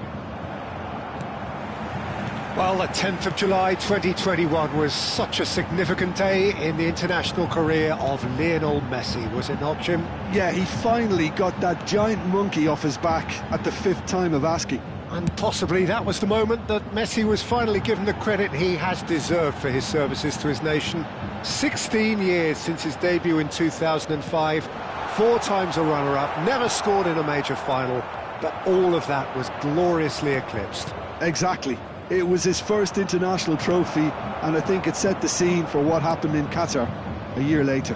Well, the 10th of July 2021 was such a significant day in the international career of Lionel Messi, was it not, Jim? Yeah, he finally got that giant monkey off his back at the 5th time of asking. And possibly that was the moment that Messi was finally given the credit he has deserved for his services to his nation. 16 years since his debut in 2005, 4 times a runner-up, never scored in a major final, but all of that was gloriously eclipsed. Exactly. It was his first international trophy, and I think it set the scene for what happened in Qatar a year later.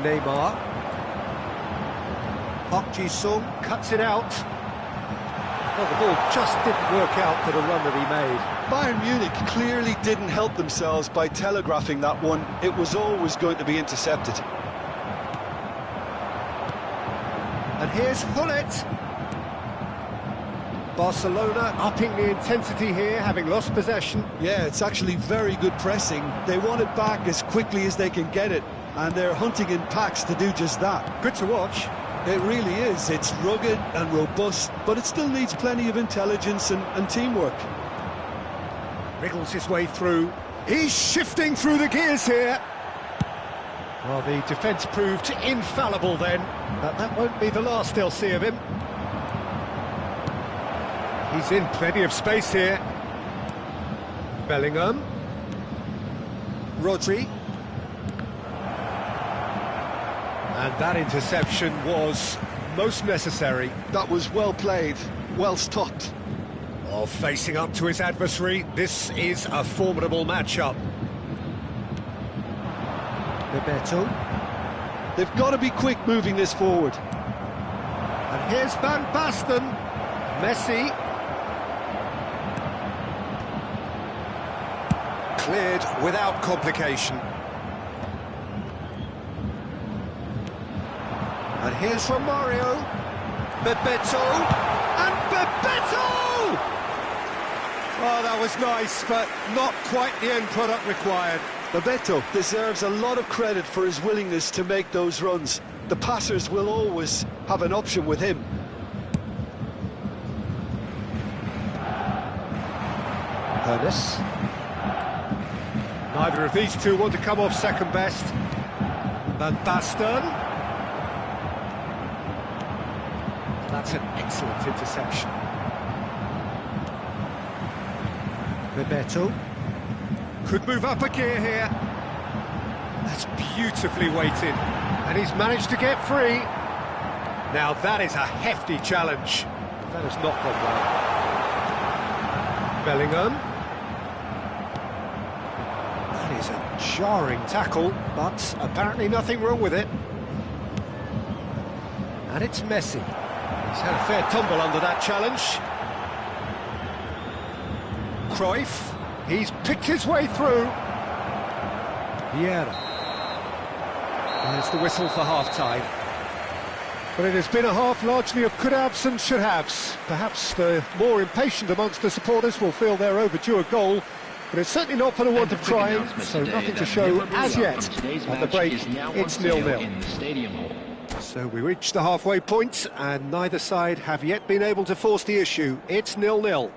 Neymar. Park Ji-sung cuts it out. Well, the ball just didn't work out for the run that he made. Bayern Munich clearly didn't help themselves by telegraphing that one. It was always going to be intercepted. And here's Hullet. Barcelona upping the intensity here, having lost possession. Yeah, it's actually very good pressing. They want it back as quickly as they can get it, and they're hunting in packs to do just that. Good to watch. It really is. It's rugged and robust, but it still needs plenty of intelligence and teamwork. Wriggles his way through. He's shifting through the gears here. Well, the defence proved infallible then, but that won't be the last they'll see of him. He's in plenty of space here. Bellingham. Rodri. And that interception was most necessary. That was well played, well stopped. Oh, facing up to his adversary, this is a formidable matchup. Bebeto. They've got to be quick moving this forward. And here's Van Basten. Messi. Cleared without complication. And here's Romario. Bebeto. And Bebeto! Oh, that was nice, but not quite the end product required. Bebeto deserves a lot of credit for his willingness to make those runs. The passers will always have an option with him. Ernest. Neither of these two want to come off second best. Van Basten. That's an excellent interception. Bebeto. Could move up a gear here. That's beautifully weighted. And he's managed to get free. Now that is a hefty challenge. That has not gone well. Bellingham. That is a jarring tackle, but apparently nothing wrong with it. And it's Messi. He's had a fair tumble under that challenge. Cruyff. He's picked his way through. Vieira. There's the whistle for half-time. But it has been a half largely of could-haves and should-haves. Perhaps the more impatient amongst the supporters will feel they're overdue a goal, but it's certainly not for the want of trying, so nothing to show as yet. At the break, it's 0-0. So we reach the halfway point, and neither side have yet been able to force the issue. It's 0-0.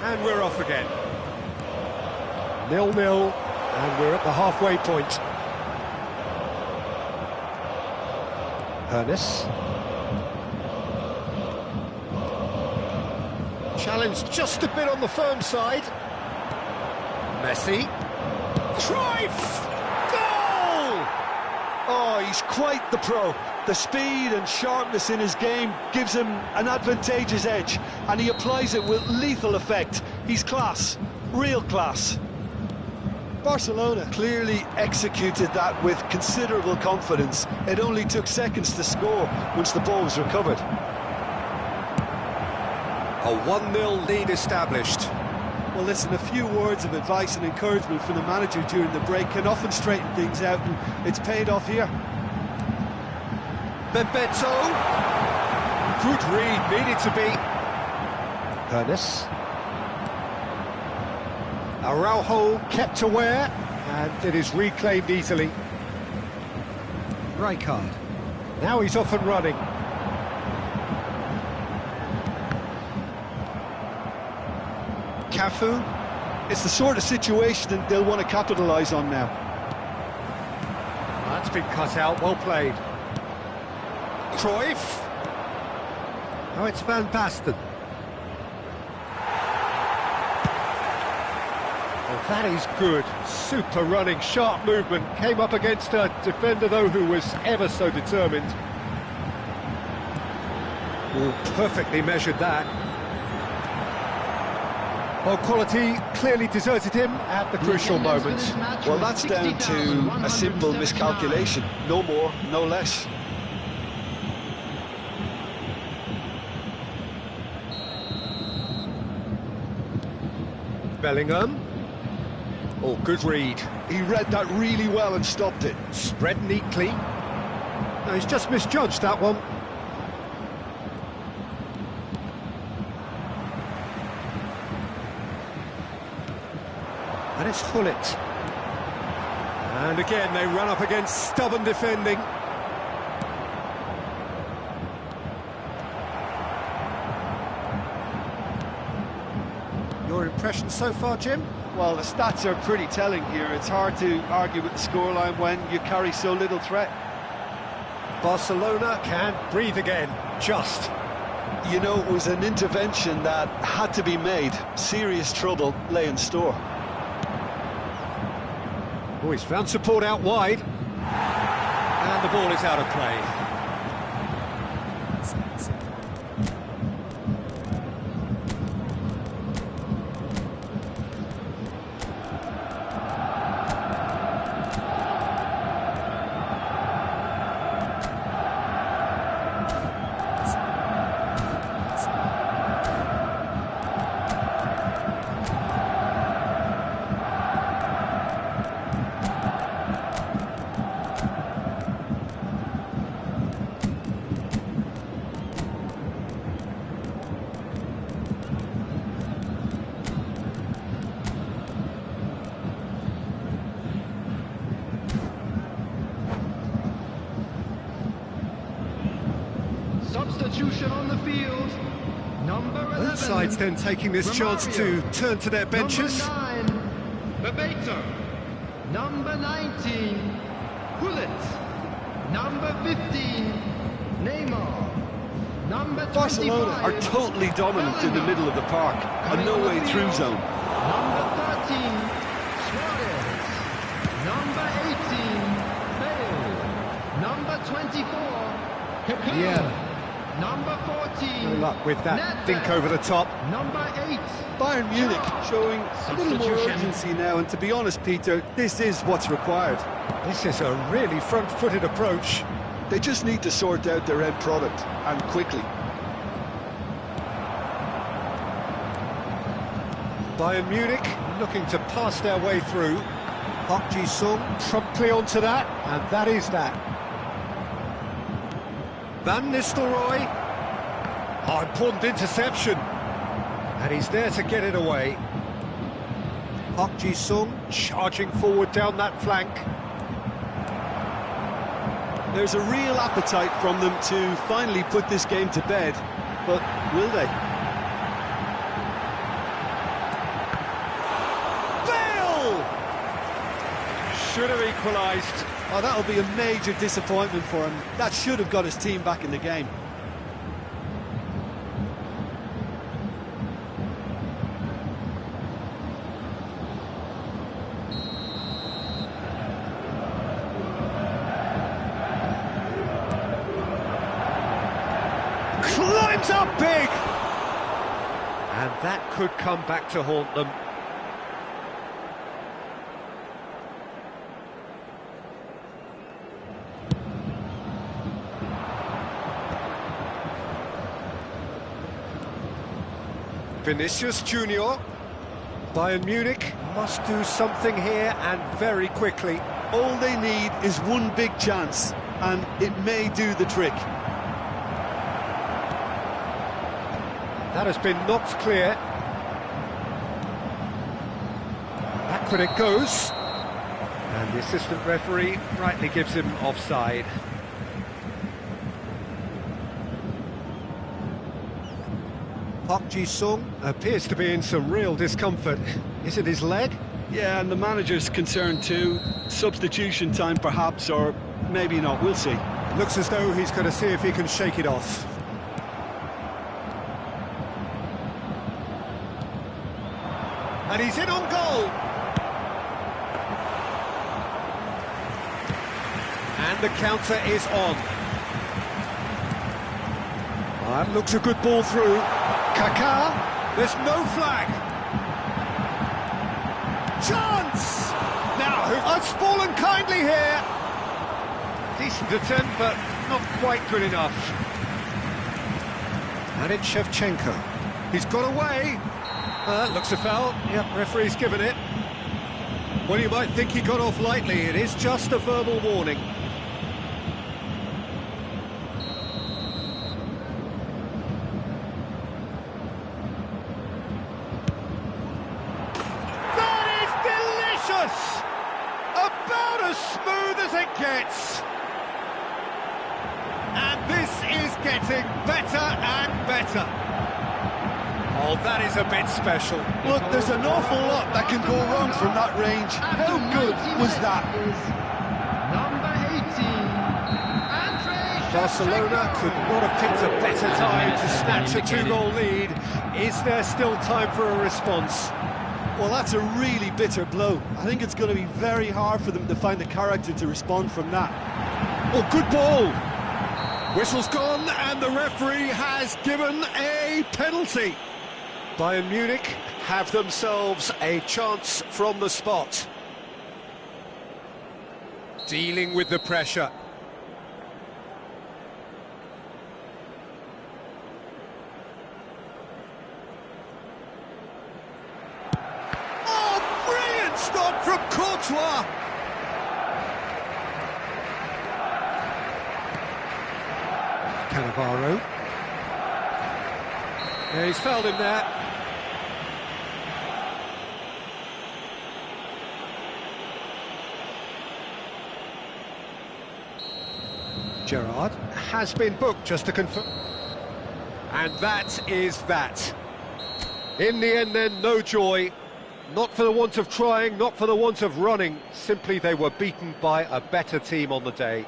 And we're off again. 0-0, and we're at the halfway point. Ernest. Challenge just a bit on the firm side. Messi. Cruyff! Goal! Oh, he's quite the pro. The speed and sharpness in his game gives him an advantageous edge, and he applies it with lethal effect. He's class, real class. Barcelona clearly executed that with considerable confidence. It only took seconds to score once the ball was recovered. A 1-0 lead established. Well, listen, a few words of advice and encouragement from the manager during the break can often straighten things out, and it's paid off here. Bebeto. Good read, needed to be. Ernest. Araujo kept aware, and it is reclaimed easily. Rijkaard. Now he's off and running. Cafu. It's the sort of situation that they'll want to capitalise on now. That's been cut out, well played. Cruyff. Oh, it's Van Basten. Oh, that is good. Super running, sharp movement. Came up against a defender, though, who was ever so determined. Oh, perfectly measured that. Well, quality clearly deserted him at the crucial moment. Well, that's down to a simple miscalculation. No more, no less. Bellingham. Oh, good read. He read that really well and stopped it. Spread neatly. No, he's just misjudged that one. And it's Gullit. And again, they run up against stubborn defending. Your impression so far, Jim? Well, the stats are pretty telling here. It's hard to argue with the scoreline when you carry so little threat. Barcelona can't breathe again, just. You know, it was an intervention that had to be made. Serious trouble lay in store. Oh, he's found support out wide. And the ball is out of play. Substitution on the field. Number 11. Both sides then taking this chance to turn to their benches. Number 9, Bebeto. Number 19, Gullit. Number 15, Neymar. Number 25, Barcelona are totally dominant in the middle of the park, a no-way through zone. Number 13, Suarez. Number 18, Bale. Number 24, Pepe. Yeah. Number 14, No luck with that Nedved. dink over the top. Number 8, Bayern Munich showing a little more Substitution. urgency now, and to be honest, Peter, this is what's required. This is a really front-footed approach. They just need to sort out their end product, and quickly. Bayern Munich looking to pass their way through. Park Ji-sung promptly onto that, and that is that. Van Nistelrooy. Oh, important interception. And he's there to get it away. Park Ji-sung charging forward down that flank. There's a real appetite from them to finally put this game to bed, but will they? Bale! Should have equalised. Oh, that'll be a major disappointment for him. That should have got his team back in the game. Climbs up big! And that could come back to haunt them. Vinicius Junior. Bayern Munich must do something here, and very quickly. All they need is one big chance, and it may do the trick. That has been knocked clear. Backward it goes. And the assistant referee rightly gives him offside. Park Ji-sung appears to be in some real discomfort. Is it his leg? Yeah, and the manager's concerned too. Substitution time perhaps, or maybe not, we'll see. Looks as though he's going to see if he can shake it off. And he's in on goal. And the counter is on. That looks a good ball through. Kaká, there's no flag. Chance! Now, who has fallen kindly here? Decent attempt, but not quite good enough. And it's Shevchenko. He's got away. Looks a foul. Yep, referee's given it. Well, you might think he got off lightly. It is just a verbal warning. That is delicious! About as smooth as it gets. And this is getting better and better. Oh, that is a bit special. Look, there's an awful lot that can go wrong from that range. How good was that? number 18, Andre Barcelona could not have picked a better time to snatch a two-goal lead. Is there still time for a response? Well, that's a really bitter blow. I think it's going to be very hard for them to find the character to respond from that. Oh, good ball! Whistle's gone, and the referee has given a penalty. Bayern Munich have themselves a chance from the spot. Dealing with the pressure. Oh, brilliant stop from Courtois! Cannavaro. Yeah, he's fouled him there. Gerrard has been booked, just to confirm. And that is that. In the end then, no joy. Not for the want of trying, not for the want of running. Simply they were beaten by a better team on the day.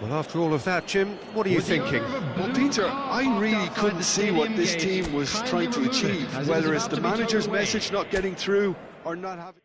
Well, after all of that, Jim, what are you thinking? Well, Peter, I really couldn't see what this team was trying to achieve, whether it's the manager's message not getting through or not having...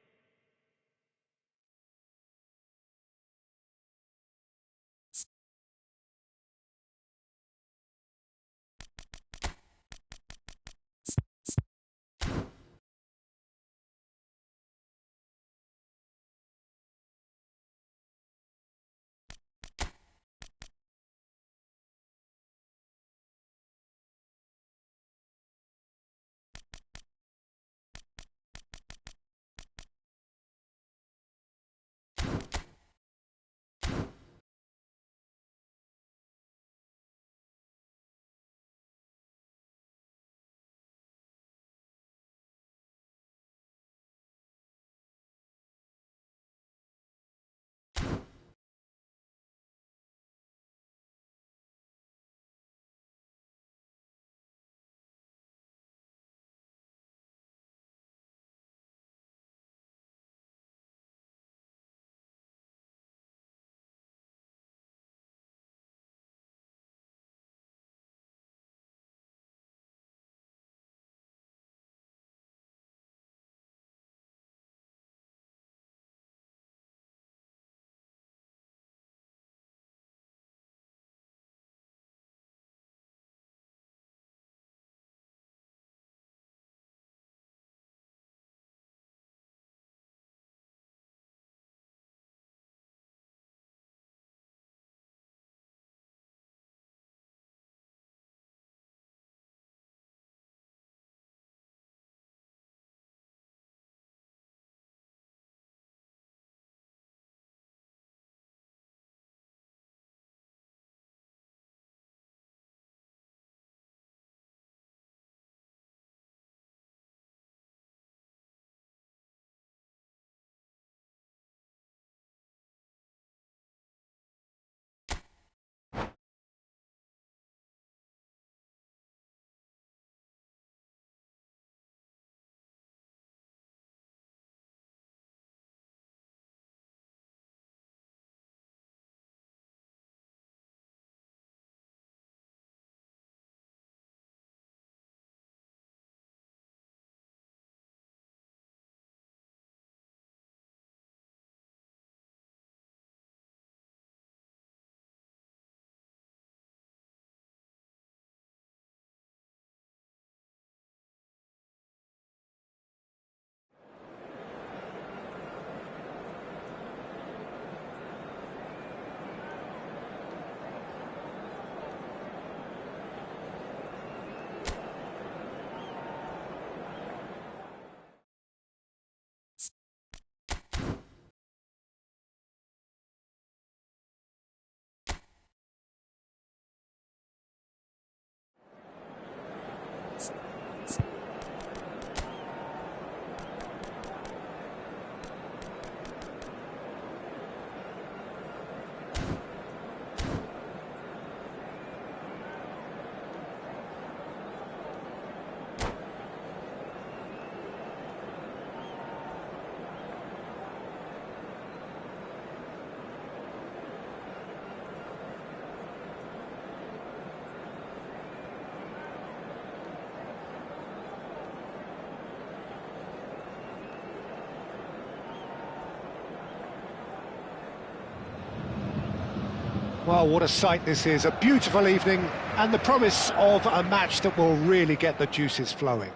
Well, what a sight this is, a beautiful evening and the promise of a match that will really get the juices flowing.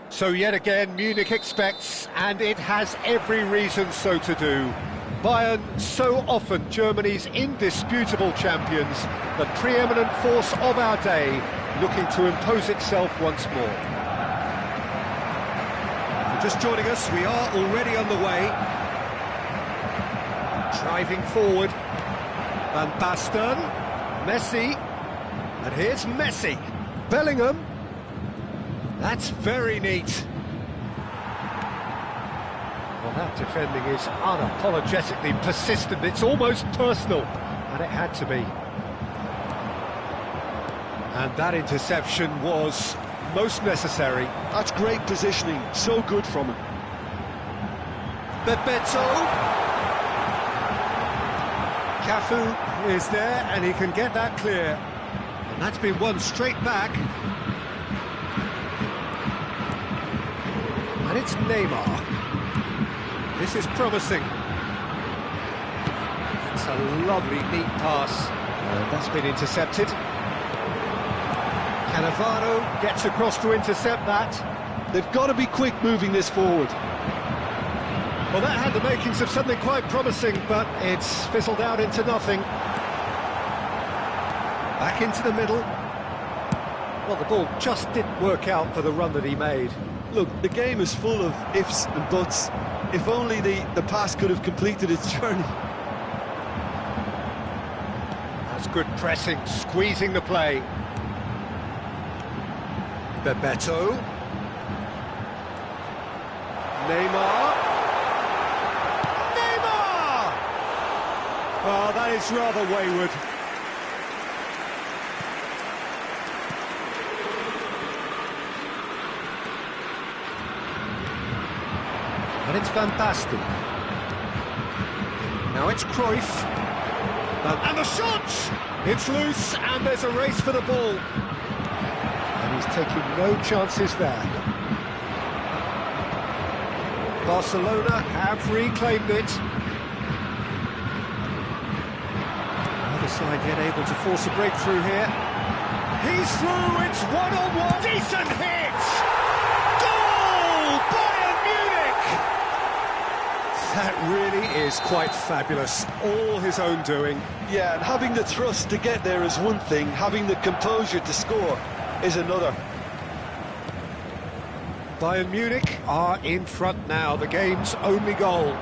So yet again, Munich expects, and it has every reason so to do. Bayern, so often Germany's indisputable champions, the preeminent force of our day, looking to impose itself once more. If you're just joining us, we are already underway. Driving forward. Van Basten, Messi, and here's Messi. Bellingham, that's very neat. Well, that defending is unapologetically persistent, it's almost personal, and it had to be. And that interception was most necessary. That's great positioning, so good from him. Bebeto. Cafu is there, and he can get that clear. And that's been won straight back. And it's Neymar. This is promising. It's a lovely, neat pass. And that's been intercepted. Cannavaro gets across to intercept that. They've got to be quick moving this forward. Well, that had the makings of something quite promising, but it's fizzled out into nothing. Back into the middle. Well, the ball just didn't work out for the run that he made. Look, the game is full of ifs and buts. If only the pass could have completed its journey. That's good pressing, squeezing the play. Bebeto. Neymar. Neymar! Oh, that is rather wayward. And it's fantastic. Now it's Cruyff. And the shot! It's loose, and there's a race for the ball. And he's taking no chances there. Barcelona have reclaimed it. Other side yet able to force a breakthrough here. He's through, it's one-on-one. Decent hit! Goal! Bayern Munich! That really is quite fabulous. All his own doing. Yeah, and having the thrust to get there is one thing, having the composure to score is another. Bayern Munich are in front now, the game's only goal.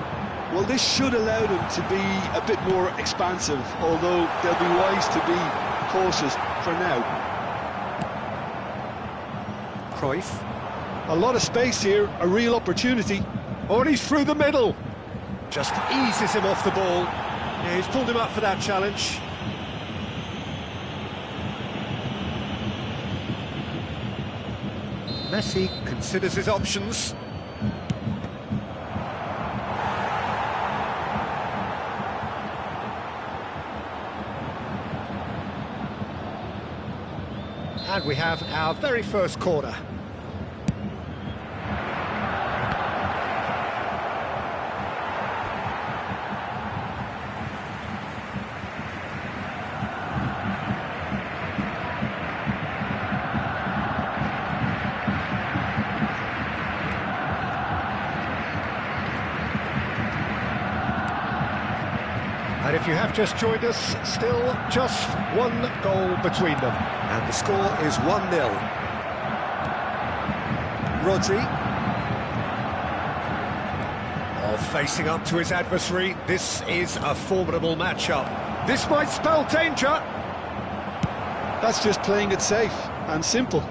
Well, this should allow them to be a bit more expansive, although they'll be wise to be cautious for now. Cruyff. A lot of space here, a real opportunity. Oh, and he's through the middle. Just eases him off the ball. Yeah, he's pulled him up for that challenge. Messi considers his options. And we have our very first corner. And if you have just joined us, still just one goal between them. And the score is 1-0. Rodri. Oh, facing up to his adversary. This is a formidable matchup. This might spell danger. That's just playing it safe and simple.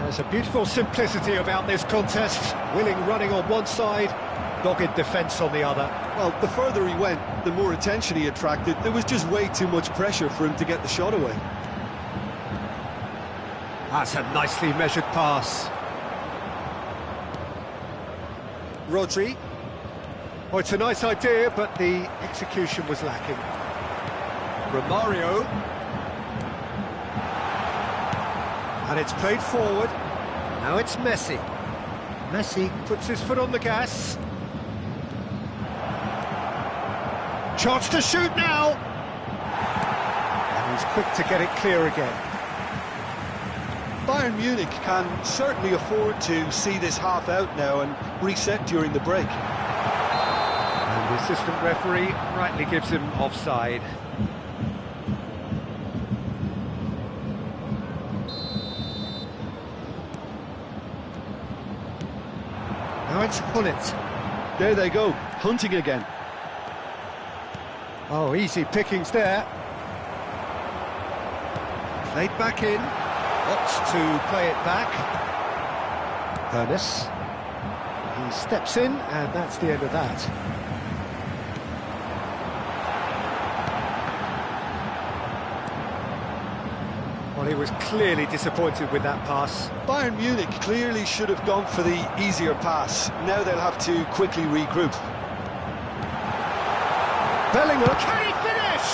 There's a beautiful simplicity about this contest. Willing running on one side, dogged defence on the other. Well, the further he went, the more attention he attracted. There was just way too much pressure for him to get the shot away. That's a nicely measured pass. Rodri. Oh, it's a nice idea, but the execution was lacking. Romario. And it's played forward. Now it's Messi. Messi puts his foot on the gas. Chance to shoot now! And he's quick to get it clear again. Bayern Munich can certainly afford to see this half out now and reset during the break. And the assistant referee rightly gives him offside. Now it's Hullet. There they go, hunting again. Oh, easy pickings there. Played back in. Opts to play it back. Ernest. He steps in, and that's the end of that. Well, he was clearly disappointed with that pass. Bayern Munich clearly should have gone for the easier pass. Now they'll have to quickly regroup. Bellingham, can he finish?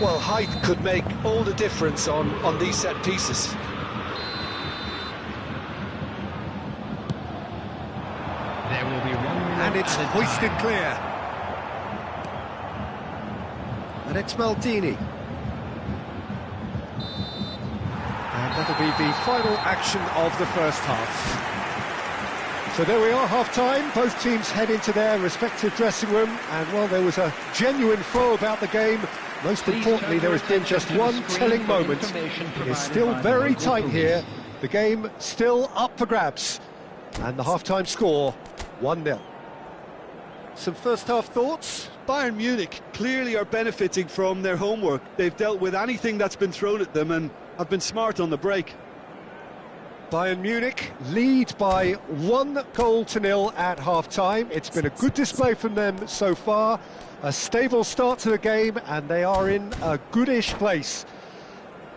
Well, height could make all the difference on these set pieces. There will be 1 minute And it's added hoisted time. clear. And it's Maldini. And that'll be the final action of the first half. So there we are, half-time. Both teams head into their respective dressing room, and while there was a genuine flow about the game, most importantly, there has been just one telling moment. It is still very tight here. The game still up for grabs. And the half-time score, 1-0. Some first-half thoughts? Bayern Munich clearly are benefiting from their homework. They've dealt with anything that's been thrown at them and have been smart on the break. Bayern Munich lead by 1-0 at half-time. It's been a good display from them so far. A stable start to the game, and they are in a goodish place.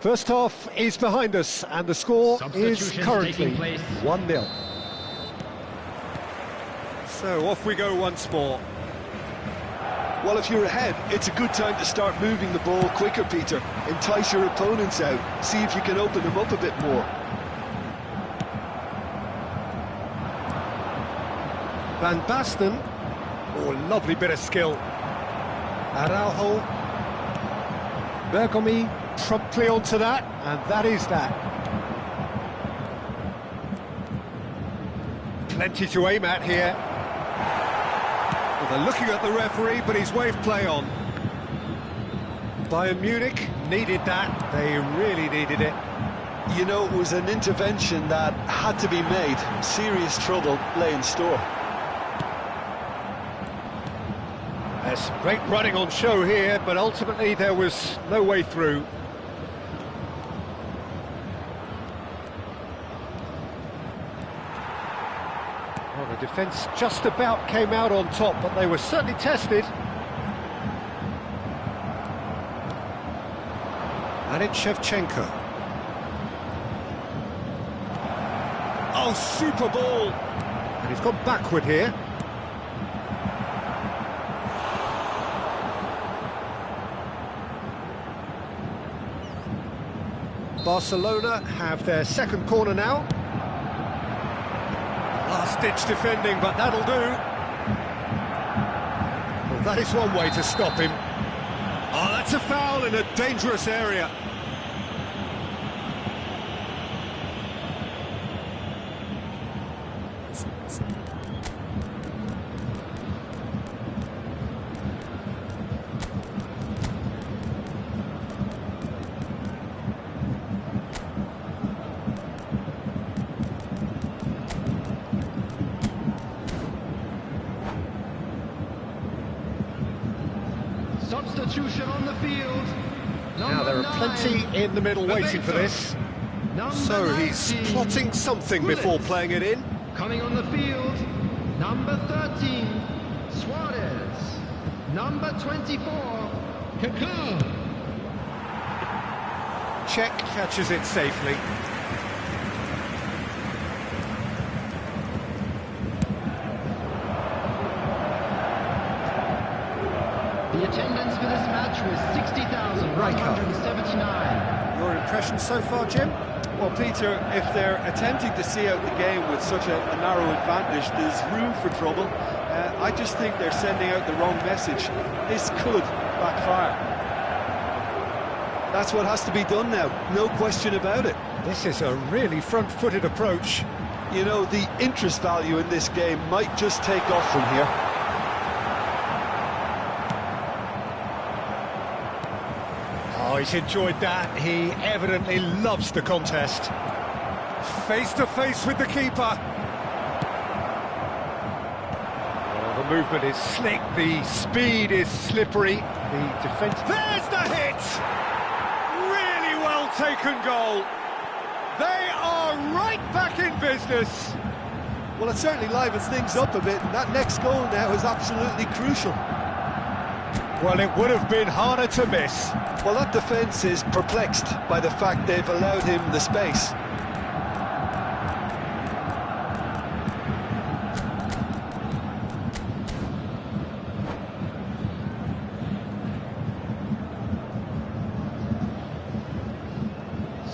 First half is behind us, and the score is Substitutions currently taking place. 1-0. So off we go once more. Well, if you're ahead, it's a good time to start moving the ball quicker, Peter. Entice your opponents out. See if you can open them up a bit more. Van Basten. Oh, lovely bit of skill. Araujo. Bergomi promptly onto that, and that is that. Plenty to aim at here. Well, they're looking at the referee, but he's waved play on. Bayern Munich needed that. They really needed it. You know, it was an intervention that had to be made. Serious trouble lay in store. There's great running on show here, but ultimately there was no way through. Well, the defence just about came out on top, but they were certainly tested. And it's Shevchenko. Oh, super ball! And he's gone backward here. Barcelona have their second corner now. Last-ditch defending, but that'll do. Well, that is one way to stop him. Oh, that's a foul in a dangerous area. Substitution on the field. Now there are plenty in the middle waiting for this. So he's plotting something before playing it in. Coming on the field, number 13, Suarez. Number 24, Kaká. Czech catches it safely. The attendance for this match was 60,179. Your impression so far, Jim? Well, Peter, if they're attempting to see out the game with such a narrow advantage, there's room for trouble. I just think they're sending out the wrong message. This could backfire. That's what has to be done now, no question about it. This is a really front-footed approach. You know, the interest value in this game might just take off from here. Oh, he's enjoyed that. He evidently loves the contest. Face to face with the keeper. Well, the movement is slick, the speed is slippery, the defence... There's the hit! Really well taken goal. They are right back in business. Well, it certainly livens things up a bit, and that next goal now is absolutely crucial. Well, it would have been harder to miss. Well, that defence is perplexed by the fact they've allowed him the space.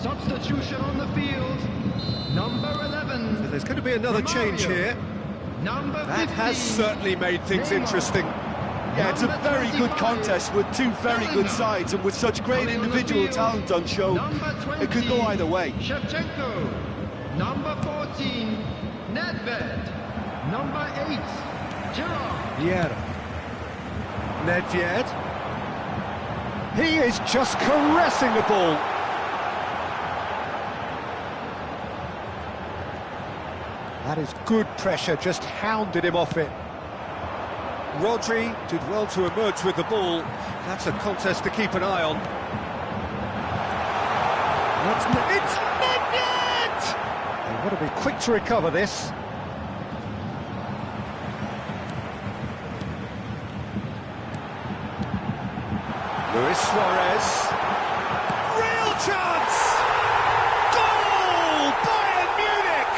Substitution on the field. Number 11. So there's going to be another change here. Number 15. That has certainly made things interesting. Yeah, it's a very good contest with two very good sides, and with such great individual talent on show, it could go either way. Shevchenko. Number 14, Nedved. Number 8, Gerard. Vieira. Nedved. He is just caressing the ball. That is good pressure, just hounded him off it. Rodri did well to emerge with the ball. That's a contest to keep an eye on. It's Nedved! They've got to be quick to recover this. Luis Suarez. Real chance! Goal! Bayern Munich!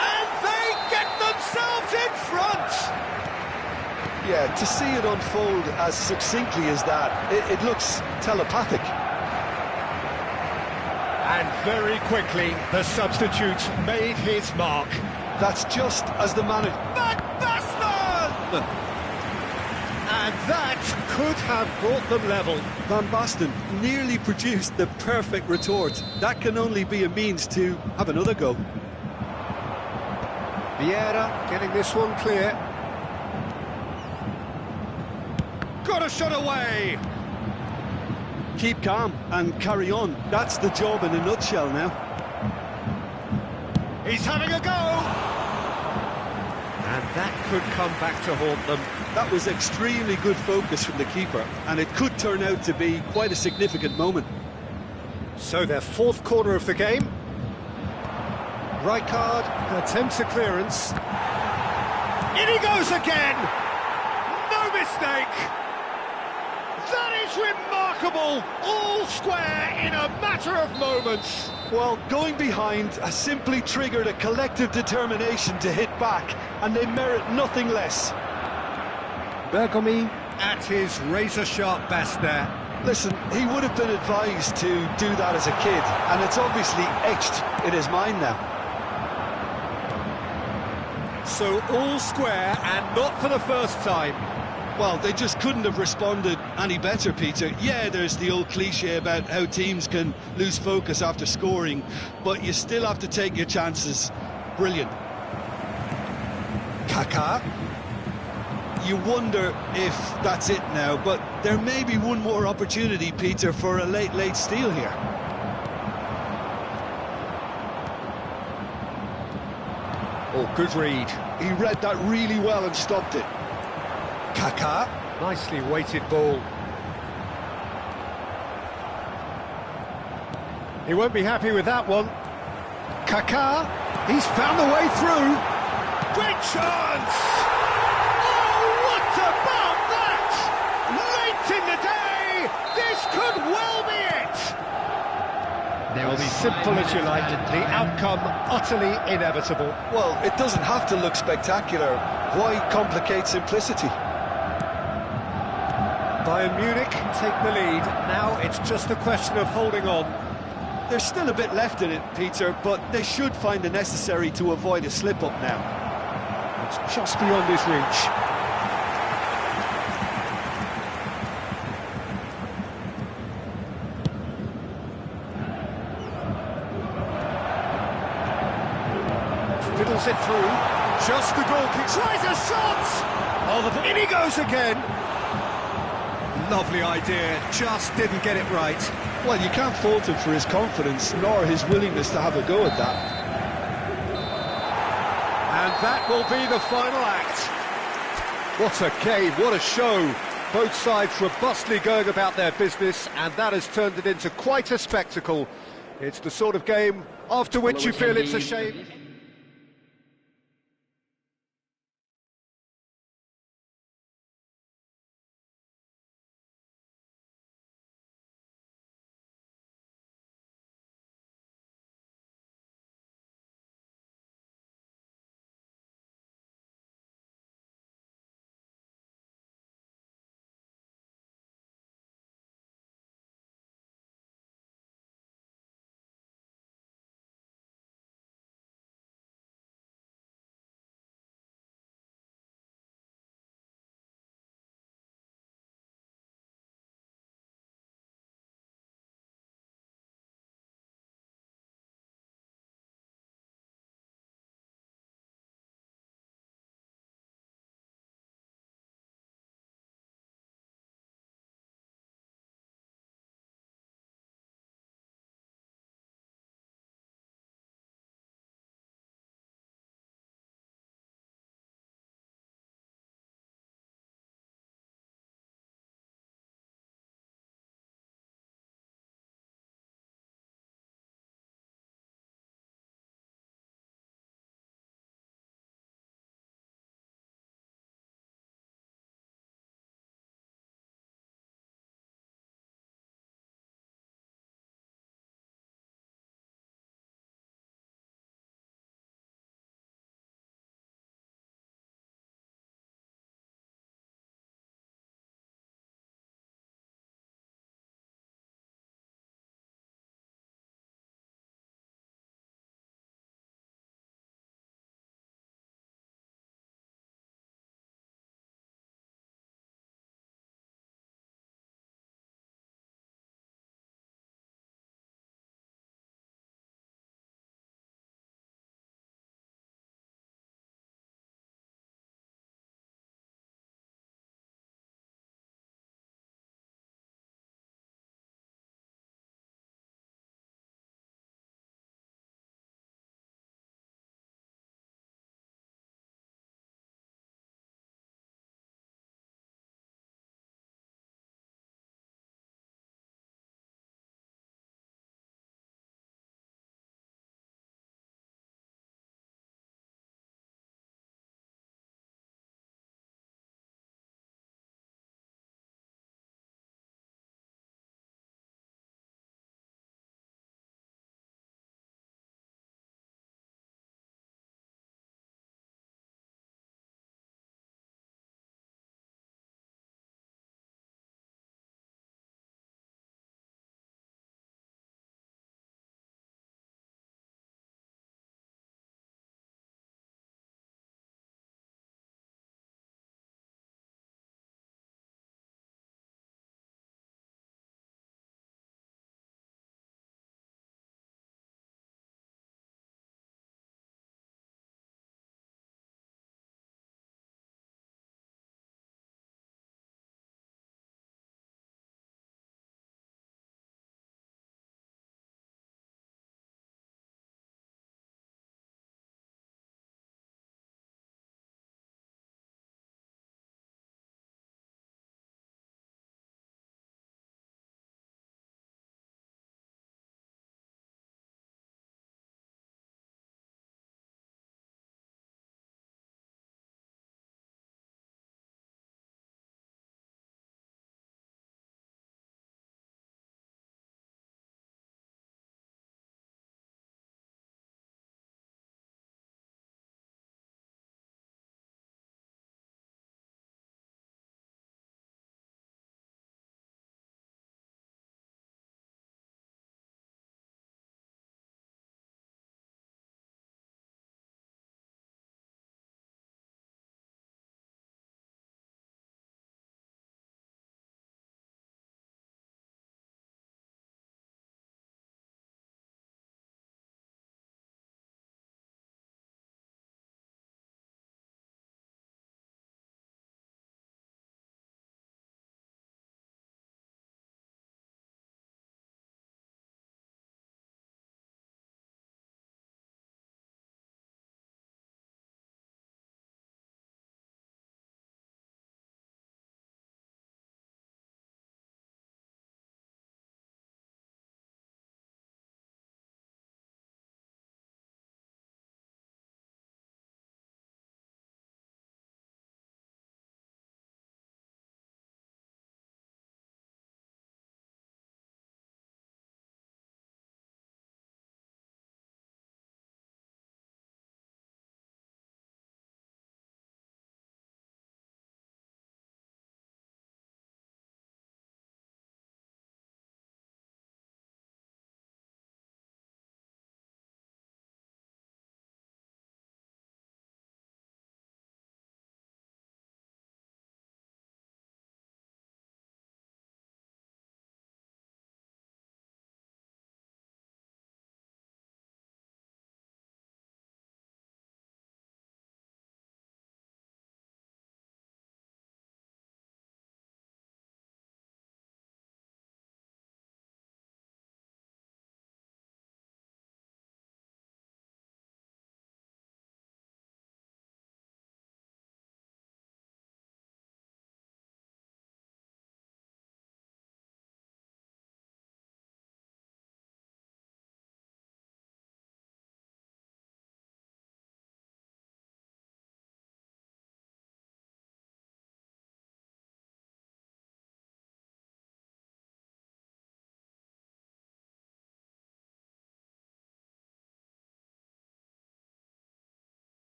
And they get themselves in front! Yeah, to see it unfold as succinctly as that, it looks telepathic. And very quickly, the substitute made his mark. That's just as the manager... Van Basten! And that could have brought them level. Van Basten nearly produced the perfect retort. That can only be a means to have another go. Vieira getting this one clear. Got a shot away! Keep calm and carry on. That's the job in a nutshell now. He's having a go! And that could come back to haunt them. That was extremely good focus from the keeper, and it could turn out to be quite a significant moment. So their fourth corner of the game. Rijkaard attempts a clearance. In he goes again! No mistake! That is remarkable! All square in a matter of moments. Well, going behind has simply triggered a collective determination to hit back, and they merit nothing less. Bergomi at his razor-sharp best there. Listen, he would have been advised to do that as a kid, and it's obviously etched in his mind now. So all square, and not for the first time. Well, they just couldn't have responded any better, Peter. Yeah, there's the old cliche about how teams can lose focus after scoring, but you still have to take your chances. Brilliant. Kaká. You wonder if that's it now, but there may be one more opportunity, Peter, for a late steal here. Oh, good read. He read that really well and stopped it. Kaká, nicely weighted ball. He won't be happy with that one. Kaká, he's found the way through. Great chance! Oh, what about that? Late in the day, this could well be it. Well, be simple as you like, the outcome utterly inevitable. Well, it doesn't have to look spectacular. Why complicate simplicity? Bayern Munich take the lead. Now it's just a question of holding on. There's still a bit left in it, Peter, but they should find the necessary to avoid a slip-up now. It's just beyond his reach. Fiddles it through. Just the goalkeeper. Tries a shot! Oh, in he goes again. Lovely idea, just didn't get it right. Well, you can't fault him for his confidence, nor his willingness to have a go at that. And that will be the final act. What a game, what a show. Both sides robustly going about their business, and that has turned it into quite a spectacle. It's the sort of game after which you feel it's a shame.